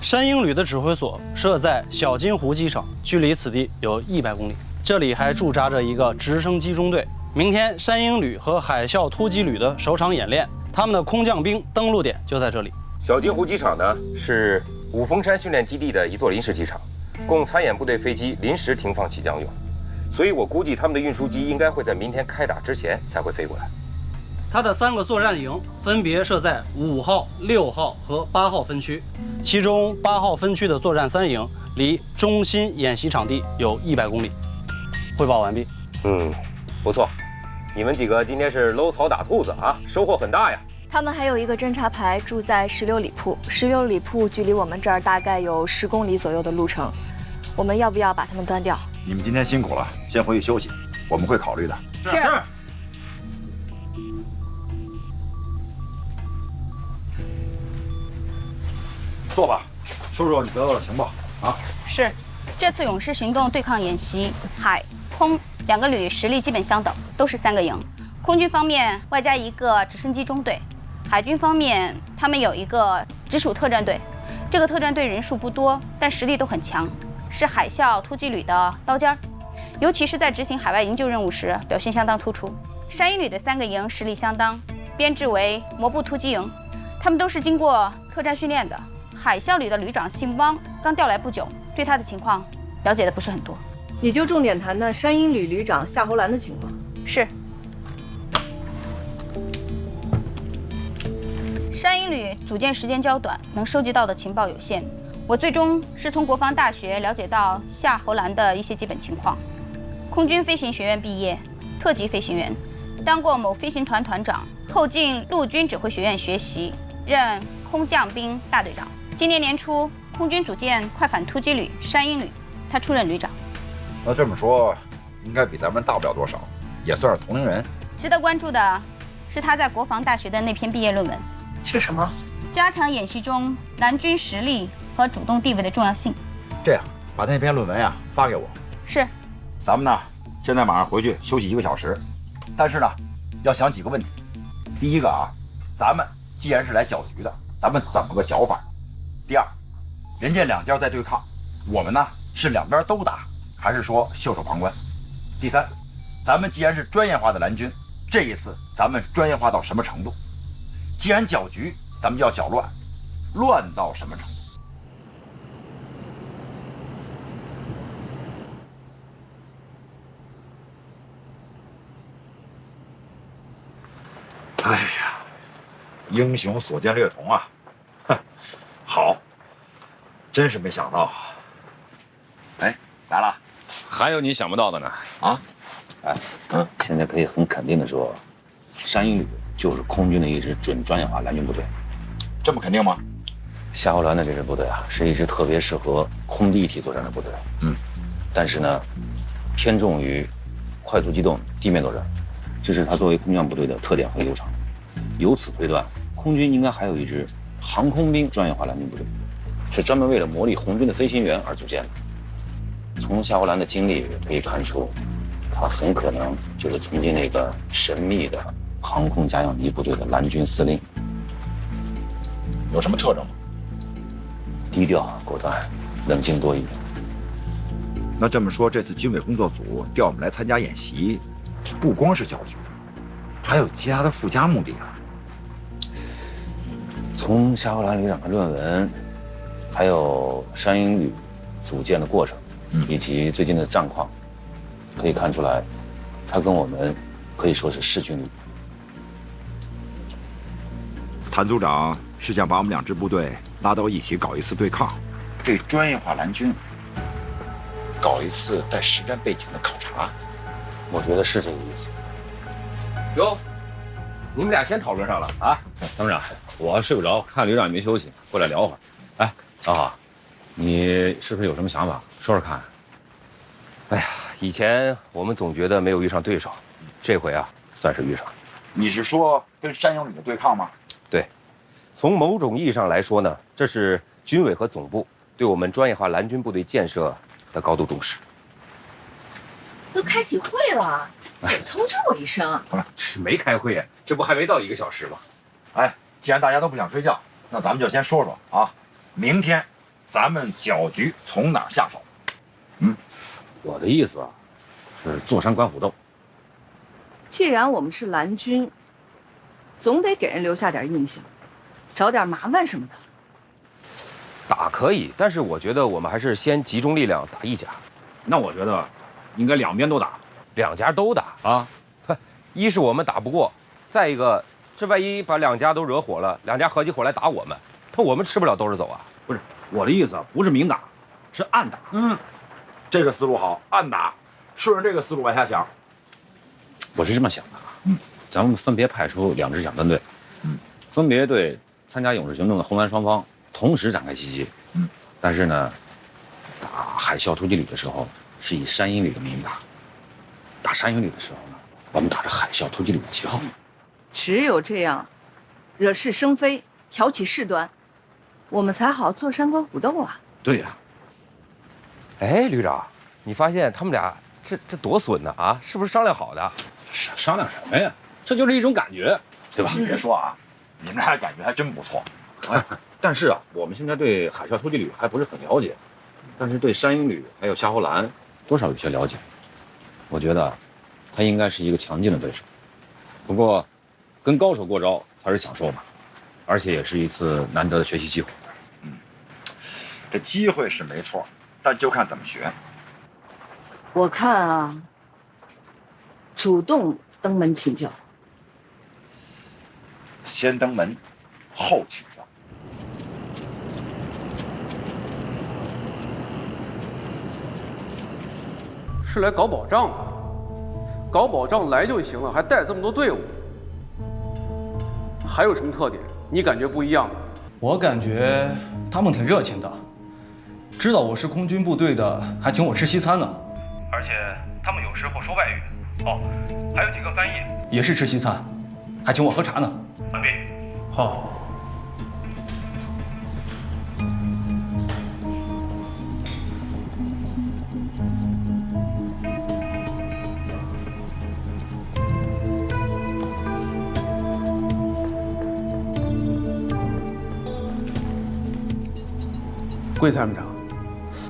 山鹰旅的指挥所设在小金湖机场，距离此地有100公里。这里还驻扎着一个直升机中队。明天山鹰旅和海啸突击旅的首场演练，他们的空降兵登陆点就在这里。小金湖机场呢是五峰山训练基地的一座临时机场，供参演部队飞机临时停放起降用，所以我估计他们的运输机应该会在明天开打之前才会飞过来。它的3个作战营分别设在5号、6号和8号分区，其中8号分区的作战3营离中心演习场地有100公里。汇报完毕。不错，你们几个今天是搂草打兔子啊，收获很大呀。他们还有一个侦察排住在16里铺，16里铺距离我们这儿大概有10公里左右的路程，我们要不要把他们端掉？你们今天辛苦了，先回去休息，我们会考虑的。是。坐吧，说说你得到的情报啊。是，这次勇士行动对抗演习，海空2个旅实力基本相等，都是3个营。空军方面外加1个直升机中队，海军方面他们有一个直属特战队，这个特战队人数不多，但实力都很强，是海啸突击旅的刀尖儿，尤其是在执行海外营救任务时表现相当突出。山鹰旅的3个营实力相当，编制为摩步突击营，他们都是经过特战训练的。海啸旅的旅长姓汪，刚调来不久，对他的情况了解的不是很多。你就重点谈谈山鹰旅旅长夏侯兰的情况。是。山鹰旅组建时间较短，能收集到的情报有限。我最终是从国防大学了解到夏侯兰的一些基本情况：空军飞行学院毕业，特级飞行员，当过某飞行团团长，后进陆军指挥学院学习，任空降兵大队长。今年年初，空军组建快反突击旅山鹰旅，他出任旅长。那这么说，应该比咱们大不了多少，也算是同龄人。值得关注的是他在国防大学的那篇毕业论文，是什么？加强演习中蓝军实力和主动地位的重要性。这样，把那篇论文呀发给我。是。咱们呢，现在马上回去休息1个小时，但是呢，要想几个问题。第一个啊，咱们既然是来搅局的，咱们怎么个搅法？第二，人家2家在对抗，我们呢是2边都打，还是说袖手旁观？第三，咱们既然是专业化的蓝军，这一次咱们专业化到什么程度？既然搅局，咱们就要搅乱，乱到什么程度？哎呀，英雄所见略同啊！哼，好，真是没想到。哎，来了，还有你想不到的呢？啊？哎，现在可以很肯定的说，山鹰旅就是空军的一支准专业化蓝军部队。这么肯定吗？夏侯兰的这支部队啊，是一支特别适合空地一体作战的部队。但是呢，偏重于快速机动地面作战，这是它作为空降部队的特点和优长。由此推断，空军应该还有一支航空兵专业化蓝军部队，是专门为了磨砺红军的飞行员而组建的。从夏侯兰的经历可以看出，他很可能就是曾经那个神秘的航空加养机部队的蓝军司令。有什么特征吗？低调、果断、冷静多疑。那这么说，这次军委工作组调我们来参加演习，不光是教学，还有其他的附加目的啊。从夏侯兰旅长的论文，还有山鹰旅组建的过程，以及最近的战况，可以看出来，他跟我们可以说是势均力敌。谭组长是想把我们2支部队拉到一起搞一次对抗，对专业化蓝军搞一次带实战背景的考察。我觉得是这个意思。哟，你们俩先讨论上了啊？参谋长，我睡不着，看旅长也没休息，过来聊会儿。哎，老郝，你是不是有什么想法？说说看。哎呀，以前我们总觉得没有遇上对手，这回啊，算是遇上。你是说跟山鹰旅的对抗吗？对，从某种意义上来说呢，这是军委和总部对我们专业化蓝军部队建设的高度重视。都开起会了，得通知我一声。没开会呀，这不还没到1个小时吗？哎，既然大家都不想睡觉，那咱们就先说说啊，明天咱们搅局从哪儿下手？我的意思啊，是坐山观虎斗。既然我们是蓝军，总得给人留下点印象，找点麻烦什么的。打可以，但是我觉得我们还是先集中力量打一家。那我觉得应该2边都打，2家都打啊。一是我们打不过，再一个，这万一把2家都惹火了，2家合起伙来打我们，那我们吃不了兜着走啊。不是我的意思，不是明打，是暗打。这个思路好，暗打，顺着这个思路往下想。我是这么想的啊，咱们分别派出2支小分队，分别对参加勇士行动的红蓝双方同时展开袭击。但是呢，打海啸突击旅的时候是以山鹰旅的名义打，打山鹰旅的时候呢，我们打着海啸突击旅的旗号。只有这样，惹是生非，挑起事端，我们才好坐山观虎斗啊。对呀。哎，旅长，你发现他们俩这多损呢啊？是不是商量好的？商量什么呀？这就是一种感觉，对吧？你别说啊，你们俩的感觉还真不错。哎，但是啊，我们现在对海啸突击旅还不是很了解，但是对山鹰旅还有夏侯兰多少有些了解。我觉得他应该是一个强劲的对手。不过，跟高手过招才是享受嘛，而且也是一次难得的学习机会。这机会是没错，但就看怎么学。我看啊，主动登门请教，先登门，后请教。是来搞保障的，搞保障来就行了，还带这么多队伍，还有什么特点？你感觉不一样吗？我感觉他们挺热情的，知道我是空军部队的，还请我吃西餐呢。而且他们有时候说外语，哦，还有几个翻译，也是吃西餐，还请我喝茶呢。完毕。好。桂参谋长，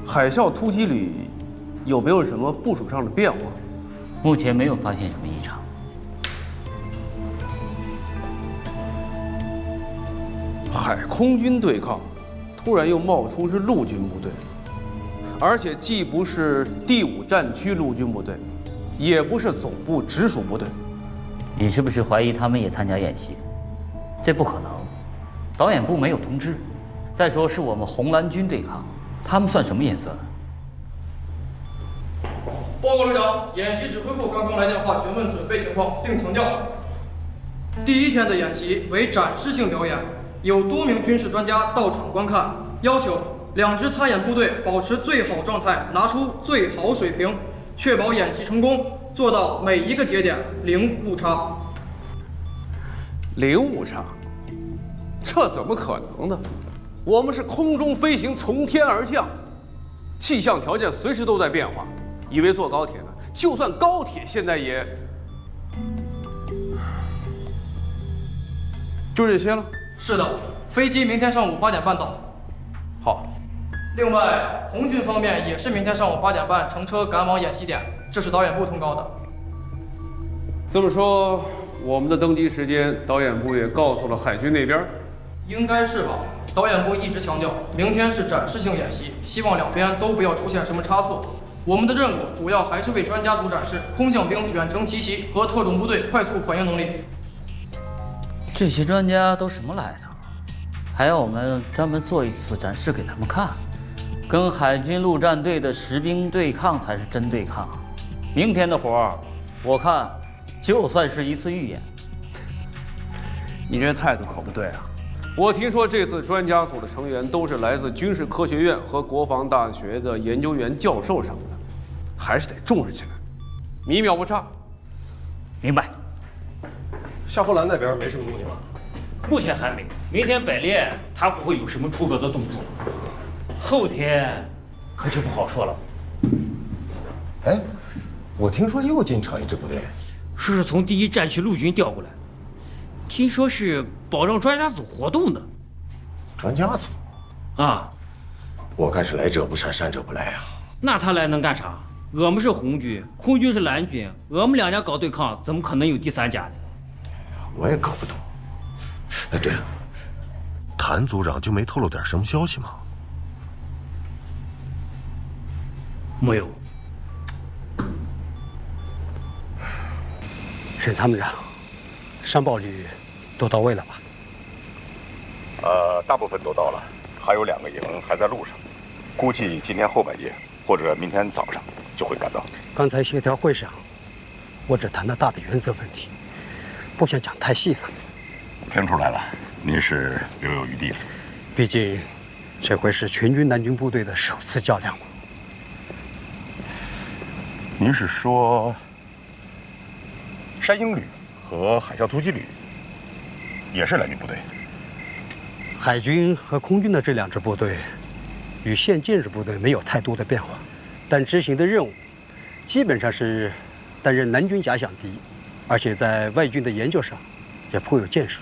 海啸突击旅有没有什么部署上的变化？目前没有发现什么异常。海空军对抗，突然又冒出是陆军部队，而且既不是第5战区陆军部队，也不是总部直属部队。你是不是怀疑他们也参加演习？这不可能，导演部没有通知。再说是我们红蓝军对抗，他们算什么颜色？报告旅长，演习指挥部刚刚来电话询问准备情况，并强调，第1天的演习为展示性表演，有多名军事专家到场观看，要求2支参演部队保持最好状态，拿出最好水平，确保演习成功，做到每一个节点零误差。零误差？这怎么可能呢？我们是空中飞行，从天而降，气象条件随时都在变化。以为坐高铁呢？就算高铁现在也……就这些了。是的，飞机明天上午8点半到。好，另外，红军方面也是明天上午8点半乘车赶往演习点，这是导演部通告的。这么说，我们的登机时间，导演部也告诉了海军那边？应该是吧。导演部一直强调，明天是展示性演习，希望两边都不要出现什么差错。我们的任务主要还是为专家组展示空降兵远程奇袭和特种部队快速反应能力。这些专家都什么来头？还要我们专门做一次展示给他们看？跟海军陆战队的实兵对抗才是真对抗。明天的活儿，我看就算是一次预演。你这态度可不对啊！我听说这次专家组的成员都是来自军事科学院和国防大学的研究员、教授什么的，还是得重视起来，米秒不差。明白。夏侯兰那边没什么动静吧？目前还没。明天百练他不会有什么出格的动作，后天可就不好说了。哎，我听说又进场一支部队，说是从第1战区陆军调过来，听说是保障专家组活动的。专家组？啊，我看是来者不善，善者不来啊。那他来能干啥？我们是红军，空军是蓝军，我们两家搞对抗，怎么可能有第3家呢？我也搞不懂。哎，对了，谭组长就没透露点什么消息吗？没有。沈参谋长，上报旅都到位了吧？大部分都到了，还有2个营还在路上，估计今天后半夜或者明天早上就会赶到。刚才协调会上，我只谈了大的原则问题，不想讲太细了。听出来了，您是留有余地了。毕竟，这回是全军南军部队的首次较量嘛。您是说，山鹰旅和海啸突击旅也是蓝军部队？海军和空军的这2支部队，与现建制部队没有太多的变化，但执行的任务基本上是担任南军假想敌，而且在外军的研究上也颇有建树。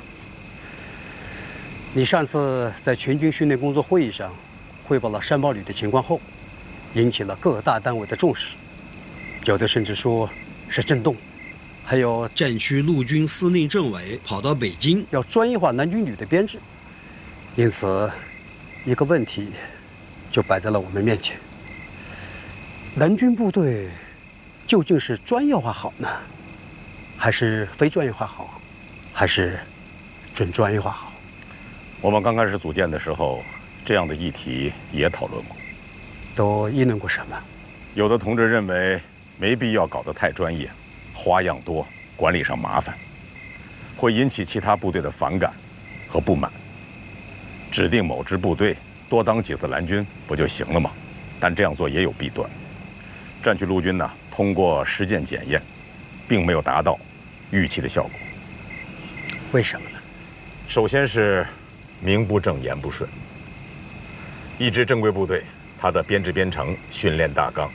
你上次在全军训练工作会议上汇报了山豹旅的情况后，引起了各个大单位的重视，有的甚至说是震动。还有战区陆军司令政委跑到北京，要专业化南军旅的编制。因此，一个问题就摆在了我们面前：南军部队究竟是专业化好呢，还是非专业化好，还是准专业化好？我们刚开始组建的时候，这样的议题也讨论过。都议论过什么？有的同志认为没必要搞得太专业，花样多，管理上麻烦，会引起其他部队的反感和不满。指定某支部队多当几次蓝军不就行了吗？但这样做也有弊端。战区陆军呢，通过实践检验，并没有达到预期的效果。为什么呢？首先是名不正言不顺。一支正规部队，它的编制编程、训练大纲、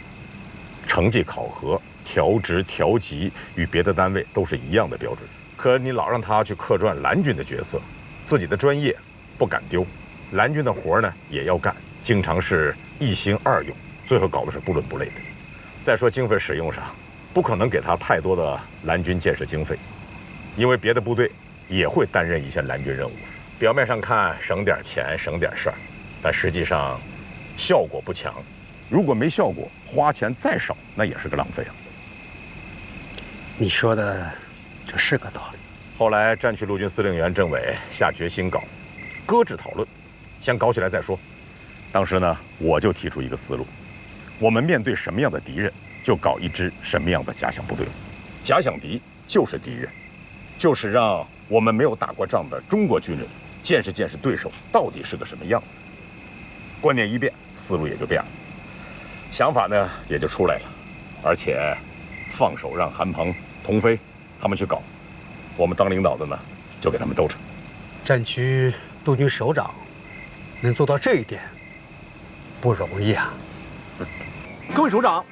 成绩考核、调职调级与别的单位都是一样的标准。可你老让他去客串蓝军的角色，自己的专业不敢丢，蓝军的活呢也要干，经常是1心2用，最后搞得是不伦不类的。再说经费使用上，不可能给他太多的蓝军建设经费，因为别的部队也会担任一些蓝军任务。表面上看省点钱省点事儿，但实际上效果不强。如果没效果，花钱再少那也是个浪费啊。你说的这是个道理。后来战区陆军司令员政委下决心搞，搁置讨论，先搞起来再说。当时呢，我就提出一个思路：我们面对什么样的敌人，就搞一支什么样的假想部队。假想敌就是敌人，就是让我们没有打过仗的中国军人见识见识对手到底是个什么样子。观念一变，思路也就变了，想法呢也就出来了，而且放手让韩鹏、童飞他们去搞，我们当领导的呢就给他们兜着。战区陆军首长能做到这一点不容易啊！各位首长、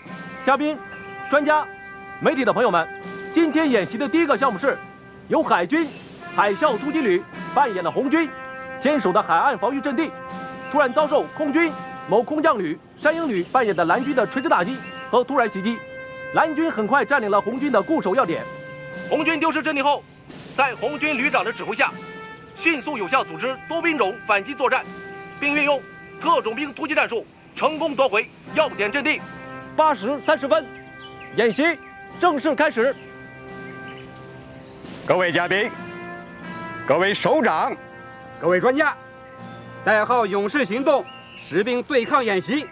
嘉宾、专家、媒体的朋友们，今天演习的第一个项目是由海军海啸突击旅扮演了红军坚守的海岸防御阵地，突然遭受空军某空降旅山鹰旅扮演的蓝军的垂直打击和突然袭击，蓝军很快占领了红军的固守要点。红军丢失阵地后，在红军旅长的指挥下，迅速有效组织多兵种反击作战，并运用特种兵突击战术，成功夺回要点阵地。8时30分，演习正式开始。各位嘉宾，各位首长，各位专家，代号勇士行动实兵对抗演习，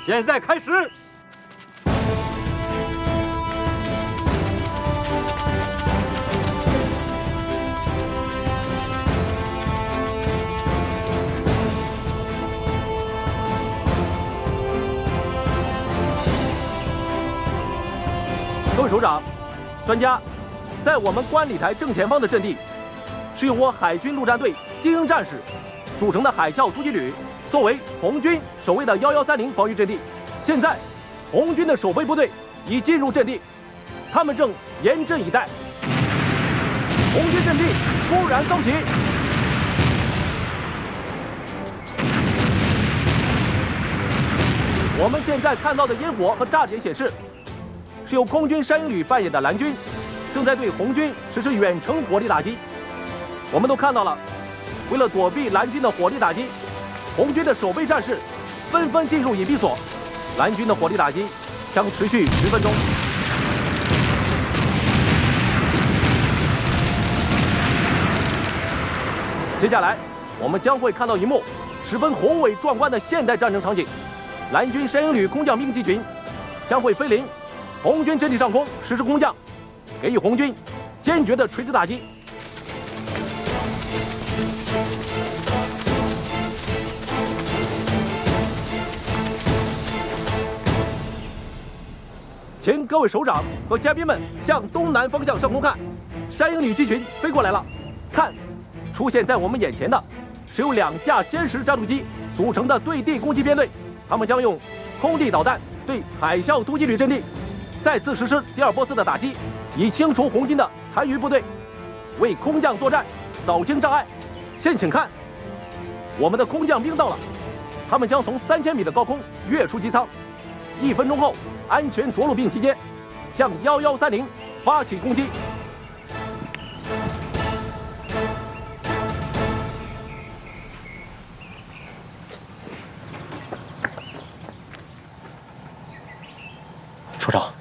现在开始。各位首长、专家，在我们观礼台正前方的阵地，是由我海军陆战队精英战士组成的海啸突击旅，作为红军守卫的1130防御阵地。现在，红军的守备部队已进入阵地，他们正严阵以待。红军阵地突然遭袭，我们现在看到的烟火和炸点显示，是由空军山鹰旅扮演的蓝军正在对红军实施远程火力打击。我们都看到了，为了躲避蓝军的火力打击，红军的守备战士纷纷进入隐蔽所。蓝军的火力打击将持续10分钟。接下来，我们将会看到一幕十分宏伟壮观的现代战争场景：蓝军山鹰旅空降兵集群将会飞临红军阵地上空实施空降，给予红军坚决的垂直打击。请各位首长和嘉宾们向东南方向上空看，山鹰旅机群飞过来了。看，出现在我们眼前的是由2架歼10战斗机组成的对地攻击编队，他们将用空地导弹对海啸突击旅阵地再次实施第2波次的打击，以清除红军的残余部队，为空降作战扫清障碍。现请看，我们的空降兵到了，他们将从3000米的高空跃出机舱，1分钟后安全着陆并集结，向1130发起攻击。首长，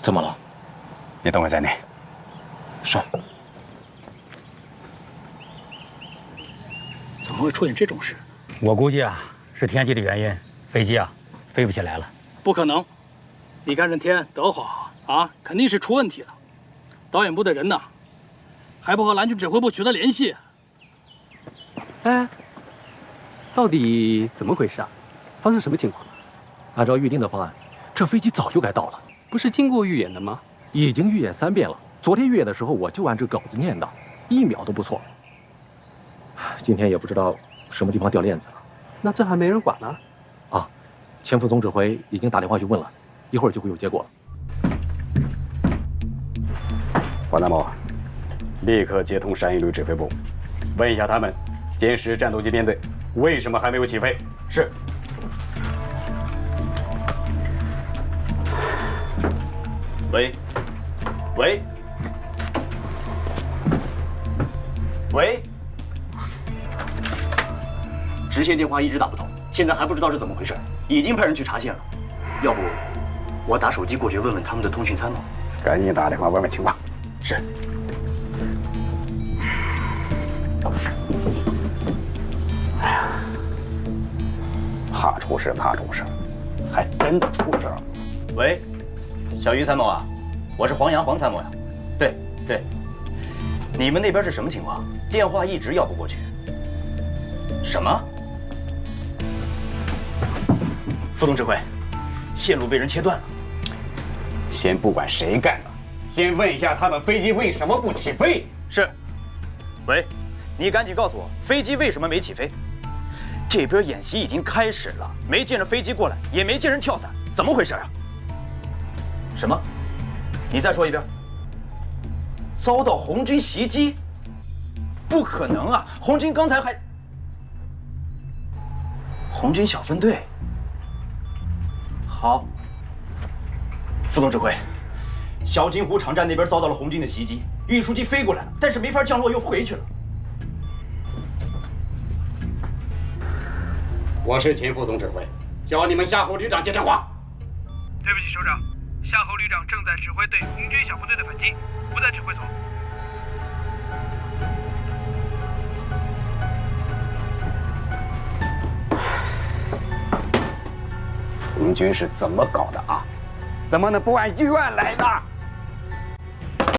怎么了？你等我在内。是。怎么会出现这种事？我估计啊，是天气的原因，飞机啊飞不起来了。不可能！你看这天多好啊，肯定是出问题了。导演部的人呢，还不和蓝军指挥部取得联系？哎，到底怎么回事啊？发生什么情况了？按照预定的方案，这飞机早就该到了。不是经过预演的吗？已经预演3遍了。昨天预演的时候，我就按这稿子念的，1秒都不错。今天也不知道什么地方掉链子了。那这还没人管呢？啊，前副总指挥已经打电话去问了，一会儿就会有结果了。黄参谋，立刻接通山鹰旅指挥部，问一下他们，歼10战斗机编队为什么还没有起飞？是。喂，喂，喂，直线电话一直打不通，现在还不知道是怎么回事，已经派人去查线了。要不，我打手机过去问问他们的通讯参谋。赶紧打电话问问情况。是。哎呀，怕出事，怕出事，还真的出事了。喂。小于参谋啊，我是黄参谋呀。对，你们那边是什么情况？电话一直要不过去。什么？副总指挥，线路被人切断了。先不管谁干的，先问一下他们飞机为什么不起飞？是。喂，你赶紧告诉我，飞机为什么没起飞？这边演习已经开始了，没见着飞机过来，也没见人跳伞，怎么回事啊？什么？你再说一遍。遭到红军袭击？不可能啊！红军刚才还……红军小分队好。副总指挥，小金湖场站那边遭到了红军的袭击，运输机飞过来了，但是没法降落，又回去了。我是秦副总指挥，叫你们夏侯旅长接电话。对不起，首长，夏侯旅长正在指挥对红军小部队的反击，不在指挥所。红军是怎么搞的啊？怎么能不按预案来呢？